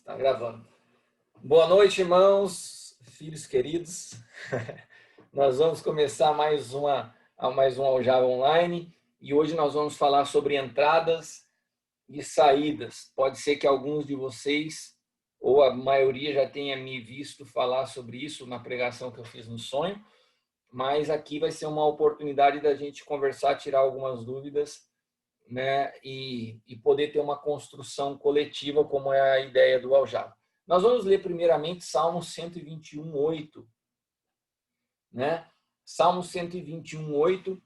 Tá gravando. Boa noite, irmãos, filhos queridos. Nós vamos começar mais um Aljava Online e hoje nós vamos falar sobre entradas e saídas. Pode ser que alguns de vocês, ou a maioria, já tenha me visto falar sobre isso na pregação que eu fiz no sonho, mas aqui vai ser uma oportunidade da gente conversar, tirar algumas dúvidas, né, e poder ter uma construção coletiva, como é a ideia do Aljava. Nós vamos ler primeiramente Salmo 121:8, né? Salmo 121:8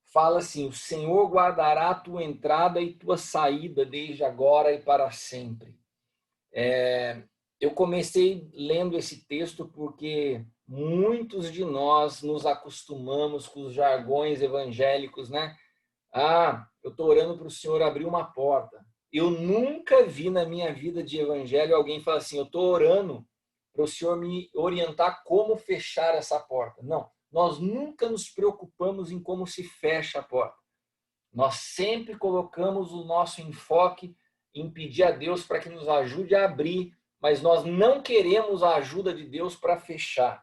fala assim: o Senhor guardará a tua entrada e tua saída desde agora e para sempre. Eu comecei lendo esse texto porque muitos de nós nos acostumamos com os jargões evangélicos, né? Eu estou orando para o Senhor abrir uma porta. Eu nunca vi na minha vida de evangelho alguém falar assim: eu estou orando para o Senhor me orientar como fechar essa porta. Não, nós nunca nos preocupamos em como se fecha a porta. Nós sempre colocamos o nosso enfoque em pedir a Deus para que nos ajude a abrir, mas nós não queremos a ajuda de Deus para fechar.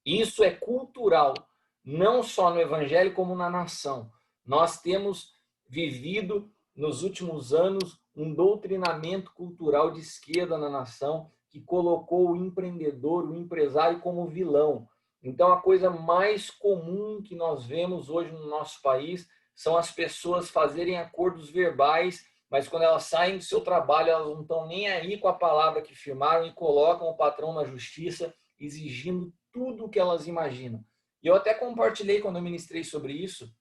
Isso é cultural, não só no evangelho como na nação. Nós temos vivido nos últimos anos um doutrinamento cultural de esquerda na nação que colocou o empreendedor, o empresário como vilão. Então, a coisa mais comum que nós vemos hoje no nosso país são as pessoas fazerem acordos verbais, mas quando elas saem do seu trabalho, elas não estão nem aí com a palavra que firmaram e colocam o patrão na justiça, exigindo tudo o que elas imaginam. E eu até compartilhei quando eu ministrei sobre isso.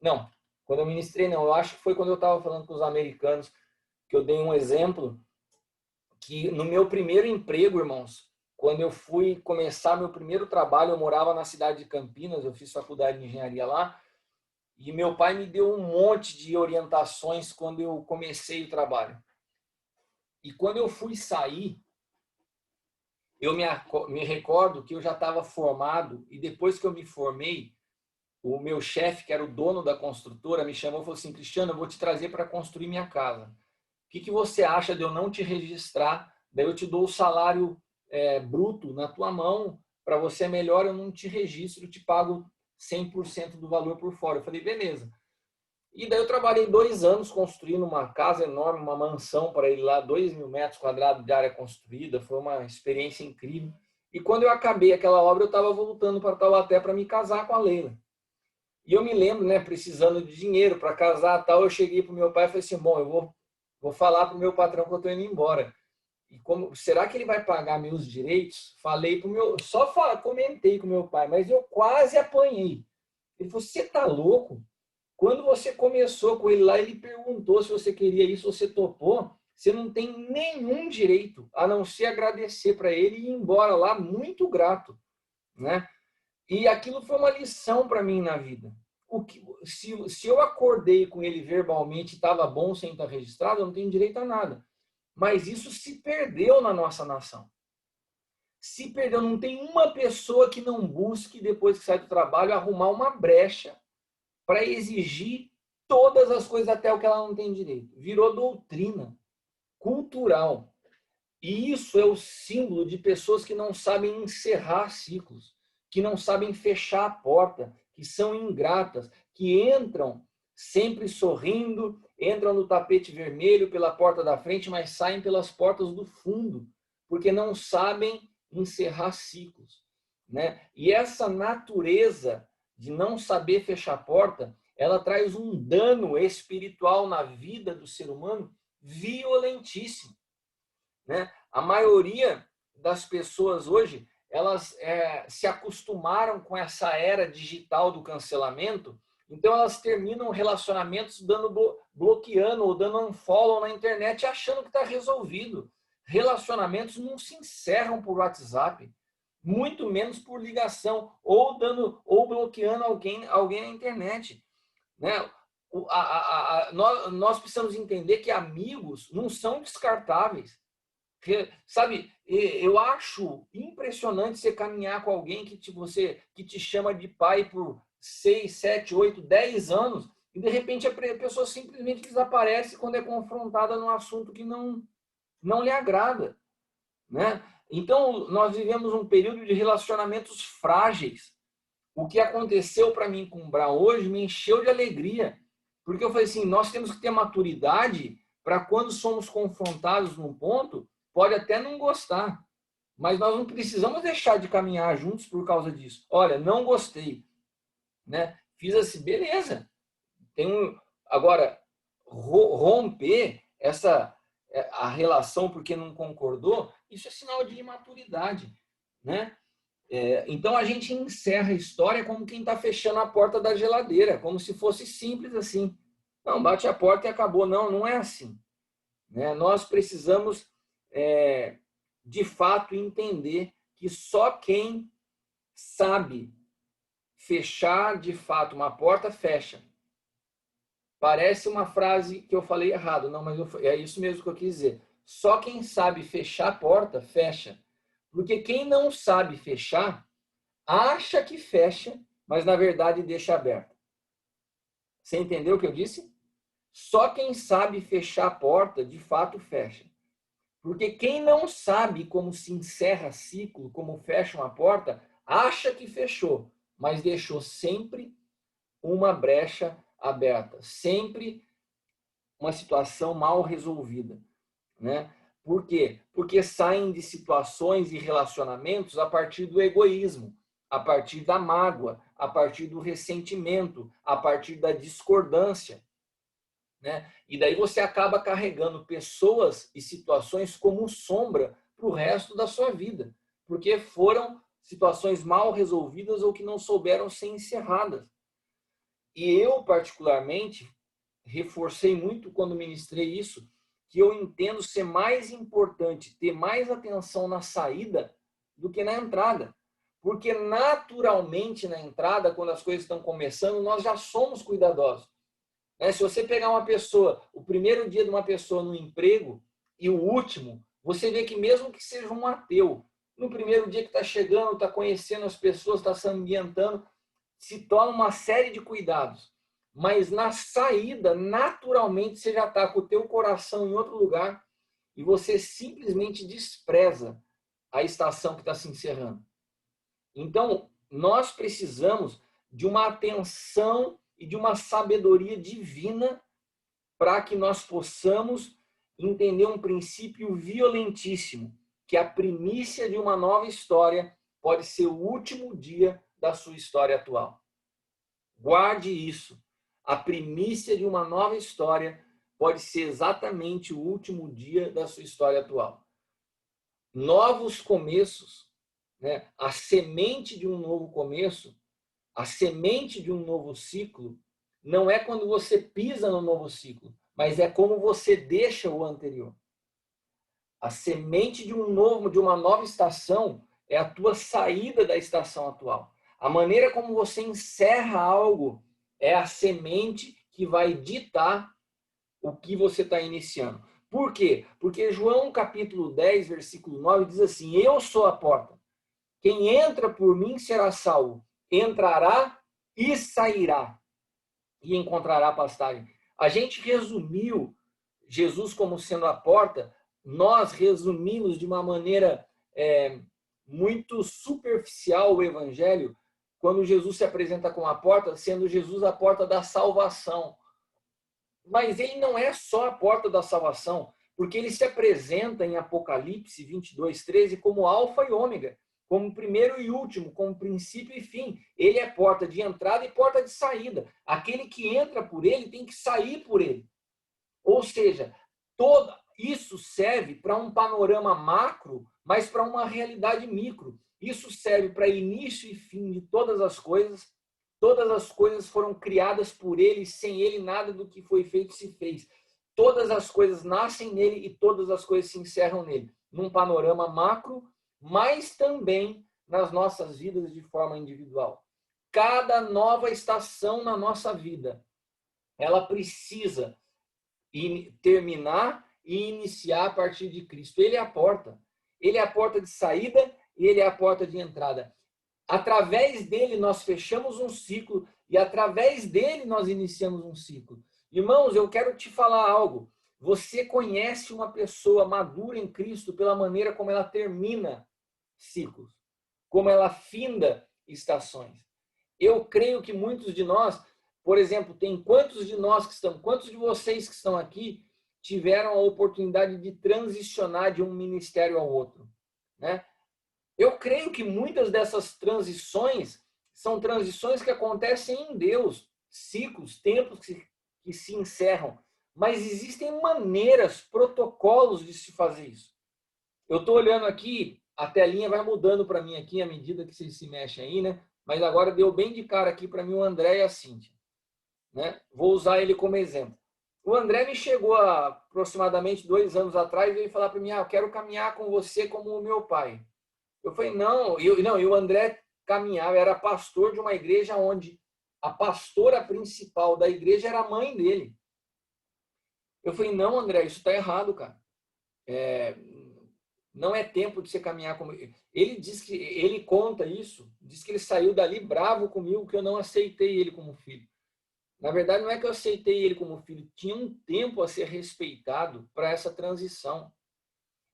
Não, quando eu ministrei não, eu acho que foi quando eu estava falando com os americanos, que eu dei um exemplo, que no meu primeiro emprego, irmãos, quando eu fui começar meu primeiro trabalho, eu morava na cidade de Campinas, eu fiz faculdade de engenharia lá, e meu pai me deu um monte de orientações quando eu comecei o trabalho. E quando eu fui sair, eu me recordo que eu já estava formado e depois que eu me formei, o meu chefe, que era o dono da construtora, me chamou e falou assim: Cristiano, eu vou te trazer para construir minha casa. O que você acha de eu não te registrar? Daí eu te dou o salário bruto na tua mão, para você é melhor, eu não te registro, eu te pago 100% do valor por fora. Eu falei, beleza. E daí eu trabalhei 2 anos construindo uma casa enorme, uma mansão para ele lá, 2.000 metros quadrados de área construída. Foi uma experiência incrível. E quando eu acabei aquela obra, eu estava voltando para Taubaté para me casar com a Leila. E eu me lembro, né, precisando de dinheiro para casar tal, eu cheguei para o meu pai e falei assim: bom, eu vou falar para o meu patrão que eu estou indo embora. E será que ele vai pagar meus direitos? Falei para o meu, comentei com o meu pai, mas eu quase apanhei. Ele falou: você tá louco? Quando você começou com ele lá, ele perguntou se você queria isso, você topou. Você não tem nenhum direito a não ser agradecer para ele e ir embora lá muito grato, né? E aquilo foi uma lição para mim na vida. Se eu acordei com ele verbalmente e estava bom sem estar registrado, eu não tenho direito a nada. Mas isso se perdeu na nossa nação. Se perdeu, não tem uma pessoa que não busque, depois que sai do trabalho, arrumar uma brecha para exigir todas as coisas até o que ela não tem direito. Virou doutrina cultural. E isso é o símbolo de pessoas que não sabem encerrar ciclos, que não sabem fechar a porta, que são ingratas, que entram sempre sorrindo, entram no tapete vermelho pela porta da frente, mas saem pelas portas do fundo, porque não sabem encerrar ciclos, né? E essa natureza de não saber fechar a porta, ela traz um dano espiritual na vida do ser humano violentíssimo, né? A maioria das pessoas hoje, elas se acostumaram com essa era digital do cancelamento, então elas terminam relacionamentos bloqueando ou dando unfollow na internet achando que está resolvido. Relacionamentos não se encerram por WhatsApp, muito menos por ligação ou bloqueando alguém na internet, né? Nós precisamos entender que amigos não são descartáveis. Sabe, eu acho impressionante você caminhar com alguém que te chama de pai por 6, 7, 8, 10 anos e de repente a pessoa simplesmente desaparece quando é confrontada num assunto que não não lhe agrada, né? Então, nós vivemos um período de relacionamentos frágeis. O que aconteceu para mim com o Brown hoje me encheu de alegria, porque eu falei assim, nós temos que ter maturidade para quando somos confrontados num ponto, pode até não gostar, mas nós não precisamos deixar de caminhar juntos por causa disso. Olha, não gostei, né? Fiz assim, beleza. Agora, romper a relação porque não concordou, isso é sinal de imaturidade, né? Então a gente encerra a história como quem está fechando a porta da geladeira, como se fosse simples assim. Não, bate a porta e acabou. Não, não é assim, né? Nós precisamos, de fato, entender que só quem sabe fechar de fato uma porta, fecha. Parece uma frase que eu falei errado, não, mas é isso mesmo que eu quis dizer. Só quem sabe fechar a porta, fecha. Porque quem não sabe fechar, acha que fecha, mas na verdade deixa aberta. Você entendeu o que eu disse? Só quem sabe fechar a porta, de fato, fecha. Porque quem não sabe como se encerra ciclo, como fecha uma porta, acha que fechou, mas deixou sempre uma brecha aberta, sempre uma situação mal resolvida, né? Por quê? Porque saem de situações e relacionamentos a partir do egoísmo, a partir da mágoa, a partir do ressentimento, a partir da discordância, né? E daí você acaba carregando pessoas e situações como sombra para o resto da sua vida, porque foram situações mal resolvidas ou que não souberam ser encerradas. E eu, particularmente, reforcei muito quando ministrei isso, que eu entendo ser mais importante ter mais atenção na saída do que na entrada. Porque naturalmente na entrada, quando as coisas estão começando, nós já somos cuidadosos. Se você pegar uma pessoa, o primeiro dia de uma pessoa no emprego e o último, você vê que mesmo que seja um ateu, no primeiro dia que está chegando, está conhecendo as pessoas, está se ambientando, se toma uma série de cuidados. Mas na saída, naturalmente, você já está com o teu coração em outro lugar e você simplesmente despreza a estação que está se encerrando. Então, nós precisamos de uma atenção e de uma sabedoria divina para que nós possamos entender um princípio violentíssimo, que a primícia de uma nova história pode ser o último dia da sua história atual. Guarde isso. A primícia de uma nova história pode ser exatamente o último dia da sua história atual. Novos começos, né? A semente de um novo começo, a semente de um novo ciclo, não é quando você pisa no novo ciclo, mas é como você deixa o anterior. A semente de uma nova estação é a tua saída da estação atual. A maneira como você encerra algo é a semente que vai ditar o que você está iniciando. Por quê? Porque João capítulo 10, versículo 9 diz assim, eu sou a porta. Quem entra por mim será salvo. Entrará e sairá e encontrará pastagem. A gente resumiu Jesus como sendo a porta, nós resumimos de uma maneira muito superficial o evangelho, quando Jesus se apresenta como a porta, sendo Jesus a porta da salvação. Mas ele não é só a porta da salvação, porque ele se apresenta em Apocalipse 22:13 como alfa e ômega, como primeiro e último, como princípio e fim. Ele é porta de entrada e porta de saída. Aquele que entra por ele tem que sair por ele. Ou seja, todo isso serve para um panorama macro, mas para uma realidade micro. Isso serve para início e fim de todas as coisas. Todas as coisas foram criadas por ele, sem ele nada do que foi feito se fez. Todas as coisas nascem nele e todas as coisas se encerram nele. Num panorama macro, mas também nas nossas vidas de forma individual. Cada nova estação na nossa vida, ela precisa terminar e iniciar a partir de Cristo. Ele é a porta. Ele é a porta de saída e ele é a porta de entrada. Através dele nós fechamos um ciclo e através dele nós iniciamos um ciclo. Irmãos, eu quero te falar algo. Você conhece uma pessoa madura em Cristo pela maneira como ela termina ciclos, como ela finda estações. Eu creio que muitos de nós, por exemplo, quantos de vocês que estão aqui tiveram a oportunidade de transicionar de um ministério ao outro, né? Eu creio que muitas dessas transições são transições que acontecem em Deus, ciclos, tempos que se encerram, mas existem maneiras, protocolos de se fazer isso. Eu estou olhando aqui, a telinha vai mudando para mim aqui à medida que vocês se mexem aí, né? Mas agora deu bem de cara aqui para mim o André e a Cíntia, né? Vou usar ele como exemplo. O André me chegou há aproximadamente 2 anos atrás e veio falar para mim, eu quero caminhar com você como o meu pai. Eu falei, não, e o André caminhava, era pastor de uma igreja onde a pastora principal da igreja era a mãe dele. Eu falei, não, André, isso está errado, cara. Não é tempo de você caminhar comigo. Ele conta isso, diz que ele saiu dali bravo comigo, que eu não aceitei ele como filho. Na verdade, não é que eu aceitei ele como filho, tinha um tempo a ser respeitado para essa transição.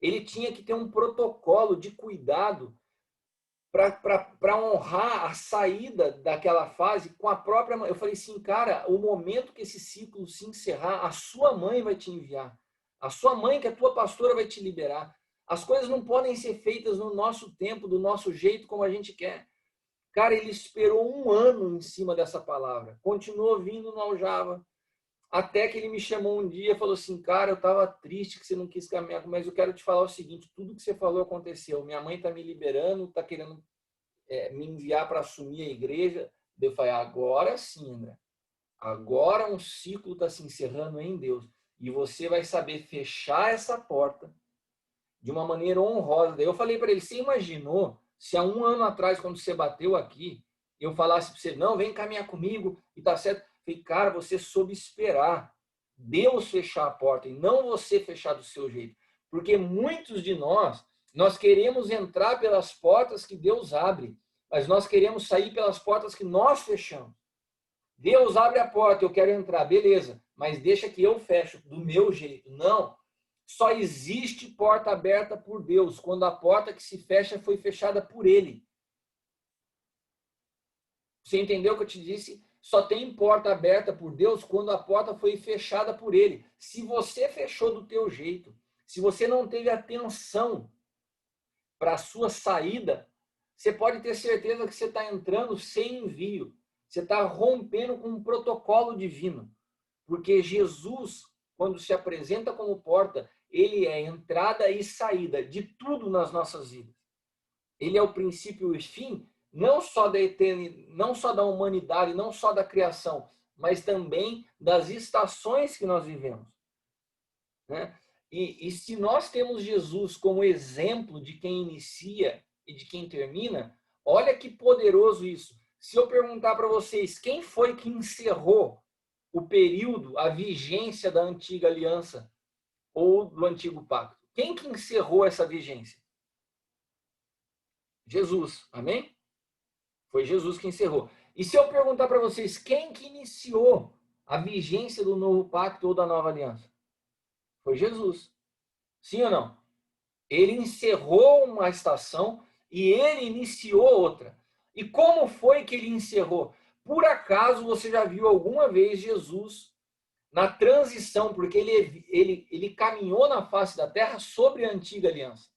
Ele tinha que ter um protocolo de cuidado para honrar a saída daquela fase com a própria mãe. Eu falei assim, cara, o momento que esse ciclo se encerrar, a sua mãe vai te enviar. A sua mãe, que é a tua pastora, vai te liberar. As coisas não podem ser feitas no nosso tempo, do nosso jeito, como a gente quer. Cara, ele esperou 1 ano em cima dessa palavra. Continuou vindo no Aljava. Até que ele me chamou um dia e falou assim, cara, eu estava triste que você não quis caminhar, mas eu quero te falar o seguinte, tudo que você falou aconteceu. Minha mãe está me liberando, está querendo me enviar para assumir a igreja. Eu falei, agora sim, André. Agora um ciclo está se encerrando em Deus. E você vai saber fechar essa porta de uma maneira honrosa. Daí eu falei para ele, você imaginou se há 1 ano atrás, quando você bateu aqui, eu falasse para você, não, vem caminhar comigo e tá certo. Eu falei, cara, você soube esperar Deus fechar a porta e não você fechar do seu jeito. Porque muitos de nós queremos entrar pelas portas que Deus abre, mas nós queremos sair pelas portas que nós fechamos. Deus abre a porta, eu quero entrar, beleza, mas deixa que eu fecho do meu jeito. Não, só existe porta aberta por Deus, quando a porta que se fecha foi fechada por Ele. Você entendeu o que eu te disse? Só tem porta aberta por Deus quando a porta foi fechada por Ele. Se você fechou do teu jeito, se você não teve atenção para a sua saída, você pode ter certeza que você está entrando sem envio. Você está rompendo com um protocolo divino. Porque Jesus, quando se apresenta como porta, ele é entrada e saída de tudo nas nossas vidas. Ele é o princípio e fim, não só da eternidade, não só da humanidade, não só da criação, mas também das estações que nós vivemos, né? E se nós temos Jesus como exemplo de quem inicia e de quem termina, olha que poderoso isso. Se eu perguntar para vocês quem foi que encerrou o período, a vigência da antiga aliança ou do antigo pacto, quem que encerrou essa vigência? Jesus, amém? Foi Jesus que encerrou. E se eu perguntar para vocês quem que iniciou a vigência do novo pacto ou da nova aliança? Foi Jesus. Sim ou não? Ele encerrou uma estação e ele iniciou outra. E como foi que ele encerrou? Por acaso você já viu alguma vez Jesus na transição, porque ele caminhou na face da terra sobre a antiga aliança.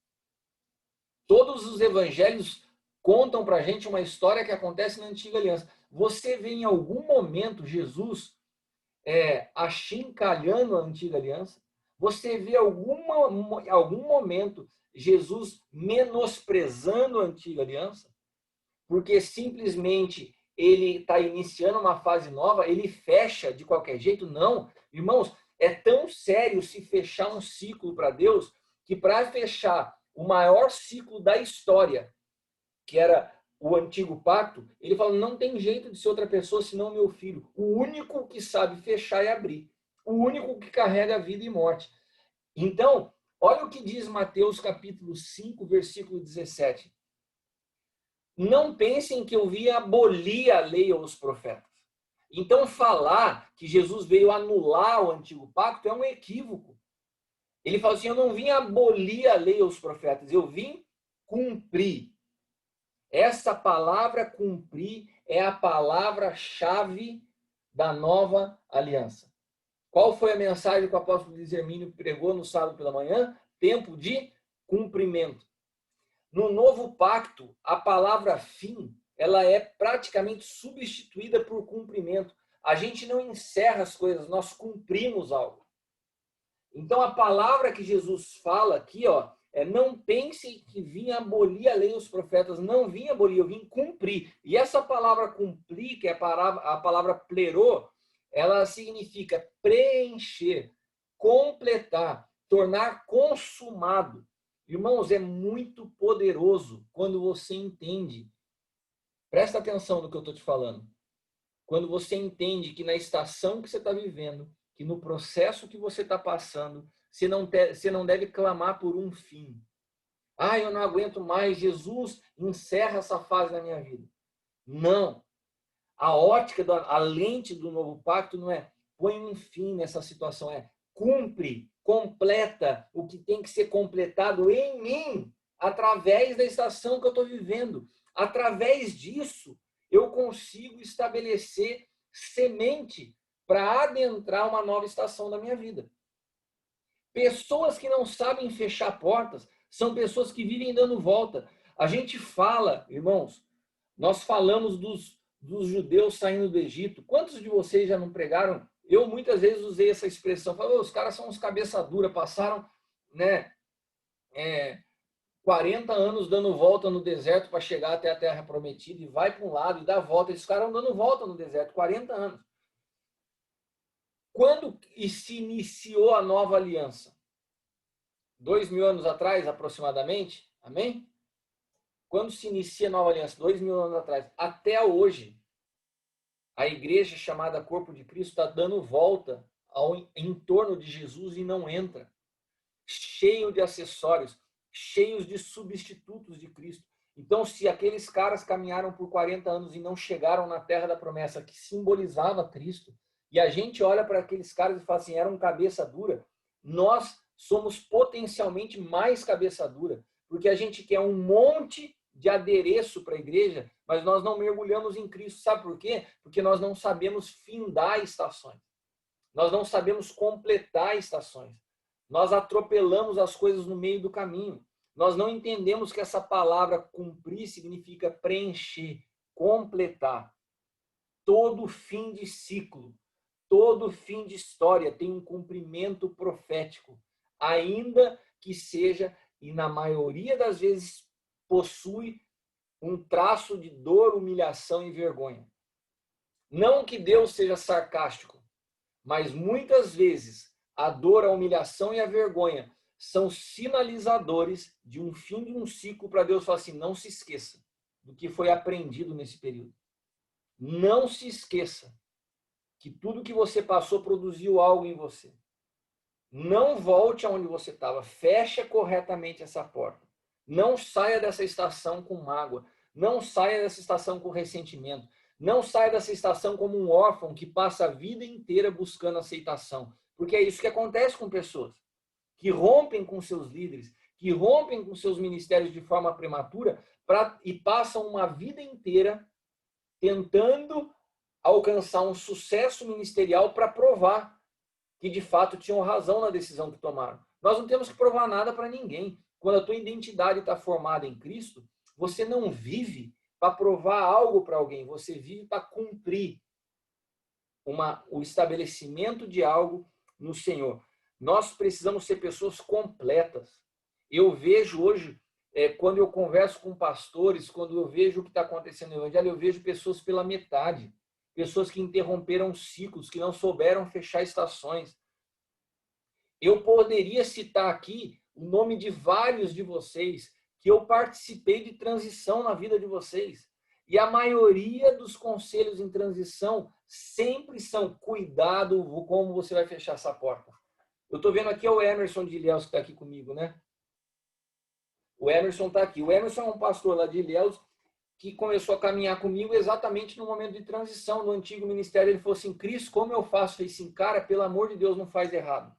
Todos os evangelhos contam para a gente uma história que acontece na antiga aliança. Você vê em algum momento Jesus achincalhando a antiga aliança? Você vê algum momento Jesus menosprezando a antiga aliança? Porque simplesmente ele está iniciando uma fase nova, ele fecha de qualquer jeito? Não. Irmãos, é tão sério se fechar um ciclo para Deus, que para fechar o maior ciclo da história, que era o antigo pacto, ele fala, não tem jeito de ser outra pessoa senão meu filho. O único que sabe fechar e abrir. O único que carrega vida e morte. Então, olha o que diz Mateus capítulo 5, versículo 17. Não pensem que eu vim abolir a lei ou os profetas. Então, falar que Jesus veio anular o antigo pacto é um equívoco. Ele fala assim, eu não vim abolir a lei aos profetas, eu vim cumprir. Essa palavra cumprir é a palavra-chave da nova aliança. Qual foi a mensagem que o apóstolo Luiz Hermínio pregou no sábado pela manhã? Tempo de cumprimento. No novo pacto, a palavra fim, ela é praticamente substituída por cumprimento. A gente não encerra as coisas, nós cumprimos algo. Então, a palavra que Jesus fala aqui, ó, não pense que vinha abolir a lei e os profetas. Não vim abolir, eu vim cumprir. E essa palavra cumprir, que é a palavra plerô, ela significa preencher, completar, tornar consumado. Irmãos, é muito poderoso quando você entende. Presta atenção no que eu estou te falando. Quando você entende que na estação que você está vivendo, que no processo que você está passando, você não deve clamar por um fim. Ah, eu não aguento mais, Jesus, encerra essa fase na minha vida. Não. A ótica, a lente do novo pacto não é põe um fim nessa situação, é cumpre, completa o que tem que ser completado em mim, através da estação que eu estou vivendo. Através disso, eu consigo estabelecer semente para adentrar uma nova estação da minha vida. Pessoas que não sabem fechar portas são pessoas que vivem dando volta. A gente fala, irmãos, nós falamos dos judeus saindo do Egito. Quantos de vocês já não pregaram? Eu muitas vezes usei essa expressão. Falei, os caras são uns cabeça dura, passaram 40 anos dando volta no deserto para chegar até a terra prometida e vai para um lado e dá volta. Esses caras dando volta no deserto, 40 anos. Quando se iniciou a nova aliança? 2.000 anos atrás, aproximadamente? Amém? Quando se inicia a nova aliança? 2.000 anos atrás. Até hoje, a igreja chamada Corpo de Cristo está dando volta em torno de Jesus e não entra. Cheio de acessórios, cheios de substitutos de Cristo. Então, se aqueles caras caminharam por 40 anos e não chegaram na terra da promessa que simbolizava Cristo, e a gente olha para aqueles caras e fala assim, eram cabeça dura, nós somos potencialmente mais cabeça dura, porque a gente quer um monte de adereço para a igreja, mas nós não mergulhamos em Cristo. Sabe por quê? Porque nós não sabemos findar estações. Nós não sabemos completar estações. Nós atropelamos as coisas no meio do caminho. Nós não entendemos que essa palavra cumprir significa preencher, completar. Todo fim de ciclo, todo fim de história tem um cumprimento profético, ainda que seja, e na maioria das vezes possui um traço de dor, humilhação e vergonha. Não que Deus seja sarcástico, mas muitas vezes a dor, a humilhação e a vergonha são sinalizadores de um fim de um ciclo para Deus falar assim, não se esqueça do que foi aprendido nesse período. Não se esqueça que tudo que você passou produziu algo em você. Não volte aonde você estava. Feche corretamente essa porta. Não saia dessa estação com mágoa. Não saia dessa estação com ressentimento. Não saia dessa estação como um órfão que passa a vida inteira buscando aceitação. Porque é isso que acontece com pessoas que rompem com seus líderes, que rompem com seus ministérios de forma prematura e passam uma vida inteira tentando alcançar um sucesso ministerial para provar que de fato tinham razão na decisão que tomaram. Nós não temos que provar nada para ninguém. Quando a tua identidade está formada em Cristo, você não vive para provar algo para alguém, você vive para cumprir o estabelecimento de algo no Senhor. Nós precisamos ser pessoas completas. Eu vejo hoje, quando eu converso com pastores, quando eu vejo o que está acontecendo no Evangelho, eu vejo pessoas pela metade. Pessoas que interromperam ciclos, que não souberam fechar estações. Eu poderia citar aqui o nome de vários de vocês que eu participei de transição na vida de vocês. E a maioria dos conselhos em transição sempre são cuidado como você vai fechar essa porta. Eu estou vendo aqui o Emerson de Ilhéus que está aqui comigo, né? O Emerson está aqui. O Emerson é um pastor lá de Ilhéus que começou a caminhar comigo exatamente no momento de transição no antigo ministério. Ele falou assim, Cris, como eu faço? Eu falei assim, cara, pelo amor de Deus, não faz errado.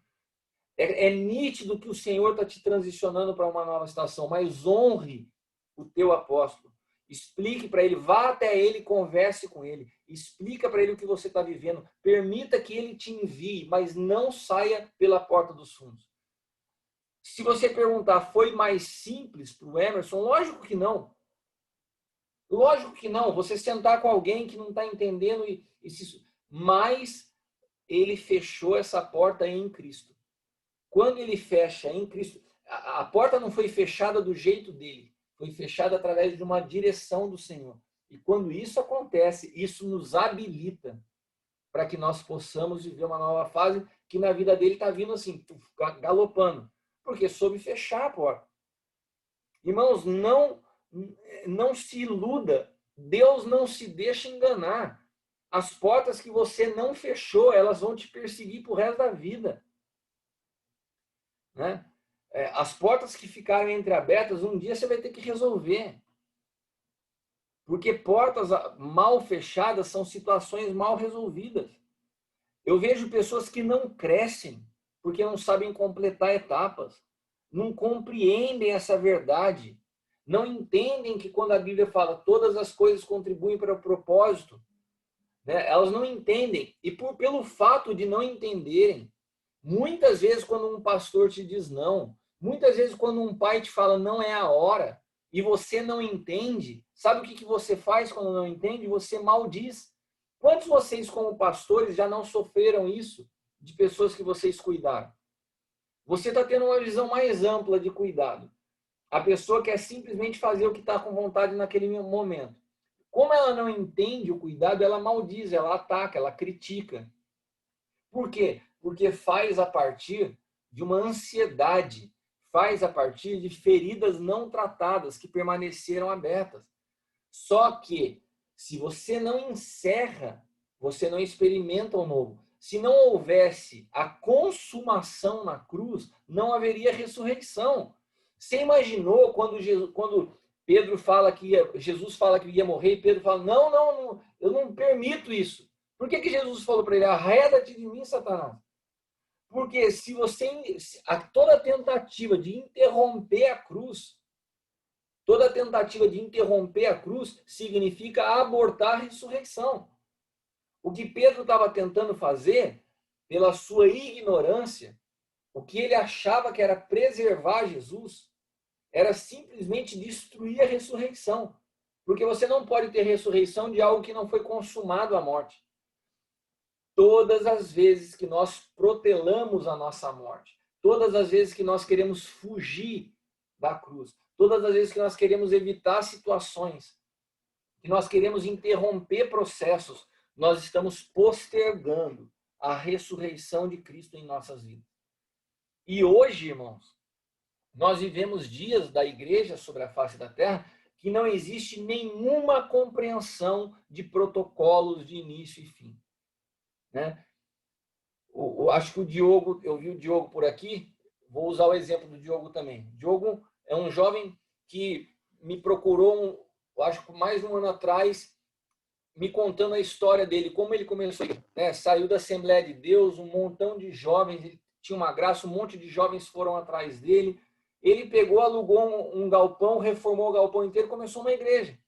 É nítido que o Senhor está te transicionando para uma nova estação, mas honre o teu apóstolo. Explique para ele, vá até ele, converse com ele. Explica para ele o que você está vivendo. Permita que ele te envie, mas não saia pela porta dos fundos. Se você perguntar, foi mais simples para o Emerson? Lógico que não. Lógico que não. Você sentar com alguém que não está entendendo, mas ele fechou essa porta em Cristo. Quando ele fecha em Cristo, a porta não foi fechada do jeito dele, foi fechada através de uma direção do Senhor. E quando isso acontece, isso nos habilita para que nós possamos viver uma nova fase que na vida dele está vindo assim, galopando. Porque soube fechar a porta. Irmãos, não se iluda. Deus não se deixa enganar. As portas que você não fechou, elas vão te perseguir pro resto da vida. Né? As portas que ficaram entreabertas, um dia você vai ter que resolver. Porque portas mal fechadas são situações mal resolvidas. Eu vejo pessoas que não crescem porque não sabem completar etapas, não compreendem essa verdade, não entendem que quando a Bíblia fala todas as coisas contribuem para o propósito, né, elas não entendem. E pelo fato de não entenderem, muitas vezes quando um pastor te diz não, muitas vezes quando um pai te fala não é a hora, e você não entende, sabe o que você faz quando não entende? Você maldiz. Quantos de vocês, como pastores, já não sofreram isso de pessoas que vocês cuidaram? Você está tendo uma visão mais ampla de cuidado. A pessoa quer simplesmente fazer o que está com vontade naquele momento. Como ela não entende o cuidado, ela maldiz, ela ataca, ela critica. Por quê? Porque faz a partir de uma ansiedade, faz a partir de feridas não tratadas que permaneceram abertas. Só que, se você não encerra, você não experimenta o novo. Se não houvesse a consumação na cruz, não haveria ressurreição. Você imaginou quando Pedro fala que Jesus fala que ia morrer e Pedro fala, não, eu não permito isso. Por que Jesus falou para ele, arreda-te de mim, Satanás? Porque se toda tentativa de interromper a cruz, toda tentativa de interromper a cruz significa abortar a ressurreição. O que Pedro estava tentando fazer, pela sua ignorância, o que ele achava que era preservar Jesus, era simplesmente destruir a ressurreição. Porque você não pode ter ressurreição de algo que não foi consumado a morte. Todas as vezes que nós protelamos a nossa morte, todas as vezes que nós queremos fugir da cruz, todas as vezes que nós queremos evitar situações, que nós queremos interromper processos, nós estamos postergando a ressurreição de Cristo em nossas vidas. E hoje, irmãos, nós vivemos dias da igreja sobre a face da terra que não existe nenhuma compreensão de protocolos de início e fim. Né? Acho que o Diogo, eu vi o Diogo por aqui, vou usar o exemplo do Diogo também. Diogo é um jovem que me procurou, acho que mais de um ano atrás, me contando a história dele, como ele começou, né? Saiu da Assembleia de Deus, um montão de jovens, ele tinha uma graça, um monte de jovens foram atrás dele. Ele pegou, alugou um galpão, reformou o galpão inteiro, começou uma igreja.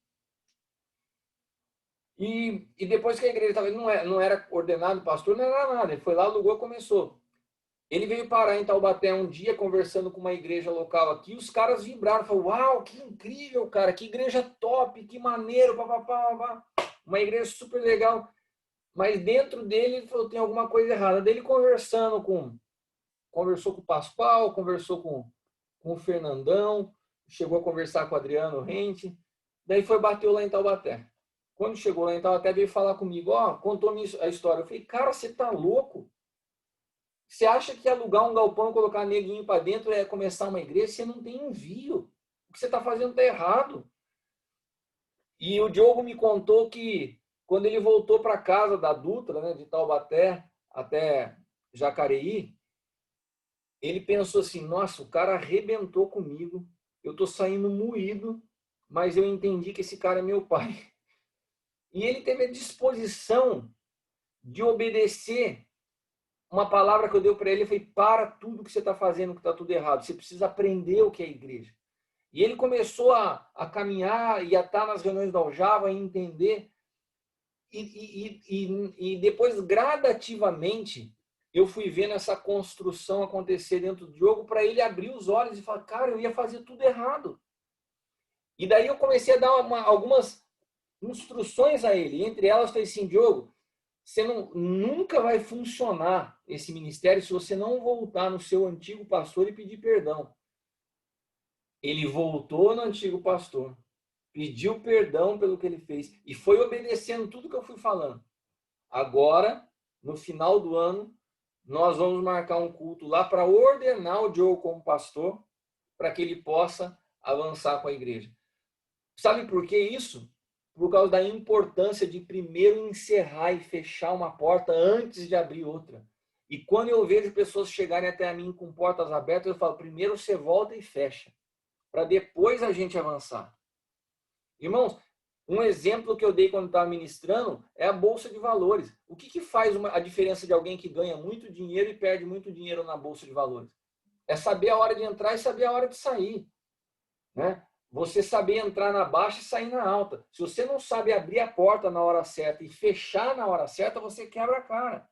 E depois que a igreja estava, não era ordenado pastor, não era nada. Ele foi lá, alugou e começou. Ele veio parar em Taubaté um dia, conversando com uma igreja local aqui, os caras vibraram, falaram, uau, que incrível, cara, que igreja top, que maneiro, papapá. Uma igreja super legal. Mas dentro dele, ele falou, tem alguma coisa errada. Daí ele conversou com o Pascoal, conversou com o Fernandão, chegou a conversar com o Adriano Rente, daí bateu lá em Taubaté. Quando chegou lá em Taubaté, veio falar comigo, contou-me a história. Eu falei, cara, você tá louco? Você acha que alugar um galpão, colocar neguinho para dentro é começar uma igreja? Você não tem envio. O que você está fazendo está errado. E o Diogo me contou que quando ele voltou para casa da Dutra, né, de Taubaté até Jacareí, ele pensou assim, nossa, o cara arrebentou comigo, eu estou saindo moído, mas eu entendi que esse cara é meu pai. E ele teve a disposição de obedecer uma palavra que eu dei para ele foi: para tudo que você está fazendo, que está tudo errado. Você precisa aprender o que é igreja. E ele começou a caminhar e a estar nas reuniões da Aljava e entender. E depois, gradativamente, eu fui vendo essa construção acontecer dentro do jogo para ele abrir os olhos e falar: cara, eu ia fazer tudo errado. E daí eu comecei a dar algumas instruções a ele. Entre elas, foi assim: Diogo, você nunca vai funcionar esse ministério se você não voltar no seu antigo pastor e pedir perdão. Ele voltou no antigo pastor, pediu perdão pelo que ele fez e foi obedecendo tudo que eu fui falando. Agora, no final do ano, nós vamos marcar um culto lá para ordenar o Diogo como pastor, para que ele possa avançar com a igreja. Sabe por que isso? Por causa da importância de primeiro encerrar e fechar uma porta antes de abrir outra. E quando eu vejo pessoas chegarem até a mim com portas abertas, eu falo: primeiro você volta e fecha, para depois a gente avançar. Irmãos, um exemplo que eu dei quando estava ministrando é a Bolsa de Valores. O que faz a diferença de alguém que ganha muito dinheiro e perde muito dinheiro na Bolsa de Valores? É saber a hora de entrar e saber a hora de sair, né? Você saber entrar na baixa e sair na alta. Se você não sabe abrir a porta na hora certa e fechar na hora certa, você quebra a cara.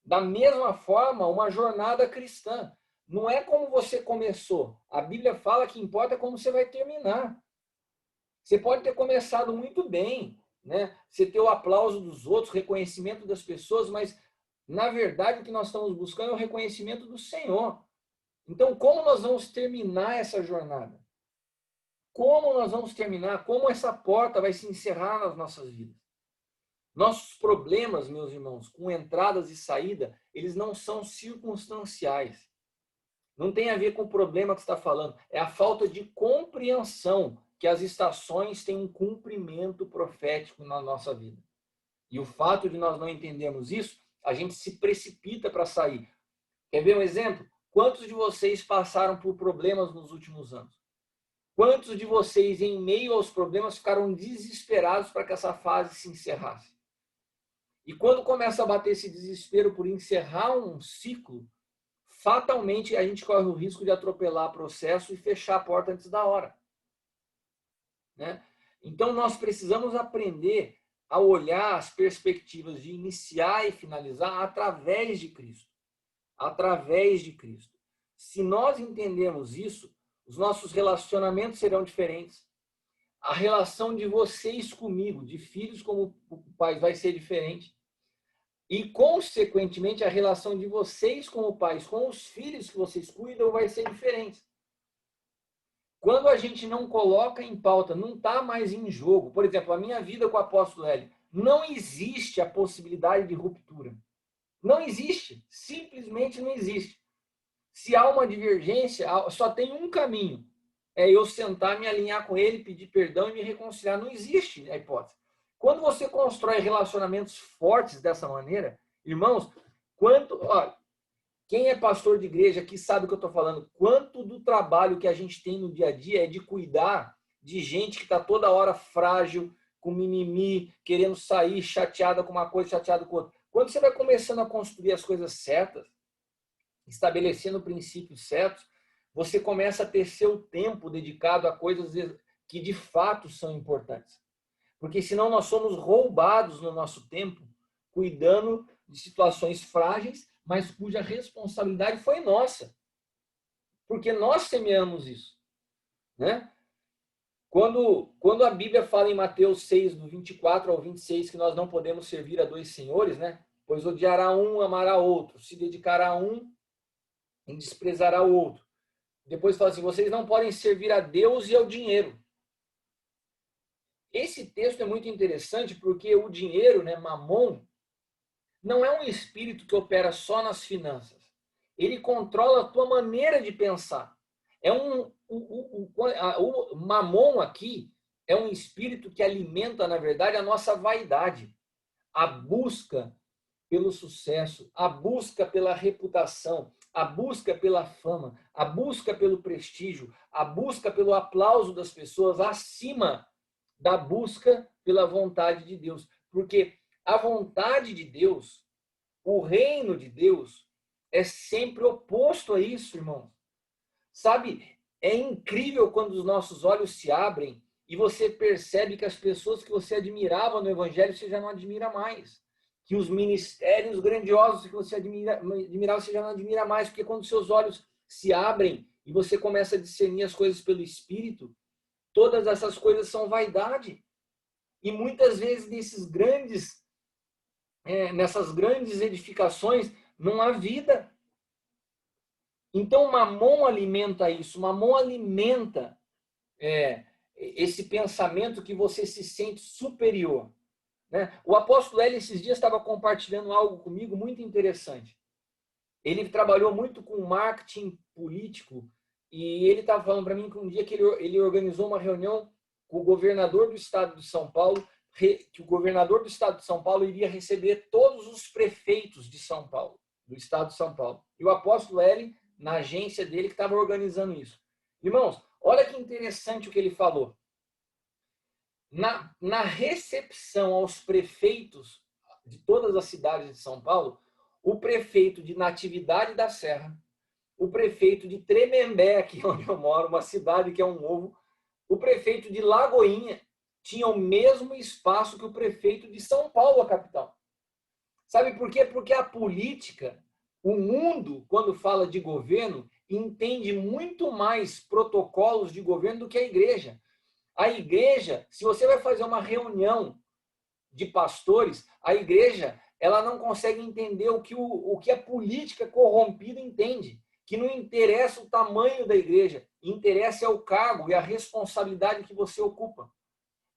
Da mesma forma, uma jornada cristã. Não é como você começou. A Bíblia fala que importa como você vai terminar. Você pode ter começado muito bem, né? Você ter o aplauso dos outros, reconhecimento das pessoas, mas, na verdade, o que nós estamos buscando é o reconhecimento do Senhor. Então, como nós vamos terminar essa jornada? Como nós vamos terminar? Como essa porta vai se encerrar nas nossas vidas? Nossos problemas, meus irmãos, com entradas e saída, eles não são circunstanciais. Não tem a ver com o problema que você está falando. É a falta de compreensão que as estações têm um cumprimento profético na nossa vida. E o fato de nós não entendermos isso, a gente se precipita para sair. Quer ver um exemplo? Quantos de vocês passaram por problemas nos últimos anos? Quantos de vocês, em meio aos problemas, ficaram desesperados para que essa fase se encerrasse? E quando começa a bater esse desespero por encerrar um ciclo, fatalmente a gente corre o risco de atropelar o processo e fechar a porta antes da hora, né? Então, nós precisamos aprender a olhar as perspectivas de iniciar e finalizar através de Cristo. Através de Cristo. Se nós entendermos isso, os nossos relacionamentos serão diferentes. A relação de vocês comigo, de filhos como pais, vai ser diferente. E, consequentemente, a relação de vocês como pais com os filhos que vocês cuidam vai ser diferente. Quando a gente não coloca em pauta, não está mais em jogo. Por exemplo, a minha vida com o apóstolo Hélio, não existe a possibilidade de ruptura. Não existe. Simplesmente não existe. Se há uma divergência, só tem um caminho. É eu sentar, me alinhar com ele, pedir perdão e me reconciliar. Não existe a hipótese. Quando você constrói relacionamentos fortes dessa maneira, irmãos, quem é pastor de igreja aqui sabe o que eu estou falando. Quanto do trabalho que a gente tem no dia a dia é de cuidar de gente que está toda hora frágil, com mimimi, querendo sair, chateada com uma coisa, chateada com outra. Quando você vai começando a construir as coisas certas, estabelecendo princípios certos, você começa a ter seu tempo dedicado a coisas que de fato são importantes. Porque senão nós somos roubados no nosso tempo, cuidando de situações frágeis, mas cuja responsabilidade foi nossa. Porque nós semeamos isso, né? Quando a Bíblia fala em Mateus 6, do 24 ao 26, que nós não podemos servir a dois senhores, né? Pois odiará um, amará outro, se dedicará a um e desprezará o outro. Depois fala assim: vocês não podem servir a Deus e ao dinheiro. Esse texto é muito interessante porque o dinheiro, né, mamon, não é um espírito que opera só nas finanças. Ele controla a tua maneira de pensar. O mamon aqui é um espírito que alimenta, na verdade, a nossa vaidade. A busca pelo sucesso, a busca pela reputação, a busca pela fama, a busca pelo prestígio, a busca pelo aplauso das pessoas acima da busca pela vontade de Deus. Porque a vontade de Deus, O reino de Deus é sempre oposto a isso, irmãos. Sabe, é incrível quando os nossos olhos se abrem e você percebe que as pessoas que você admirava no Evangelho, você já não admira mais. Que os ministérios grandiosos que você admirava, você já não admira mais. Porque quando seus olhos se abrem e você começa a discernir as coisas pelo Espírito, todas essas coisas são vaidade. E muitas vezes nessas grandes edificações não há vida. Então Mamon alimenta isso, Mamon alimenta esse pensamento que você se sente superior. Né? O apóstolo Hélio esses dias estava compartilhando algo comigo muito interessante. Ele trabalhou muito com marketing político e ele estava falando para mim que um dia que ele organizou uma reunião com o governador do estado de São Paulo, que o governador do estado de São Paulo iria receber todos os prefeitos de São Paulo, do estado de São Paulo. E o apóstolo Hélio, na agência dele, que estava organizando isso. Irmãos, olha que interessante o que ele falou. Na recepção aos prefeitos de todas as cidades de São Paulo, o prefeito de Natividade da Serra, o prefeito de Tremembé, aqui onde eu moro, uma cidade que é um ovo, o prefeito de Lagoinha tinha o mesmo espaço que o prefeito de São Paulo, a capital. Sabe por quê? Porque a política, o mundo, quando fala de governo, entende muito mais protocolos de governo do que a igreja. A igreja, se você vai fazer uma reunião de pastores, a igreja ela não consegue entender o que a política corrompida entende. Que não interessa o tamanho da igreja, interessa o cargo e a responsabilidade que você ocupa.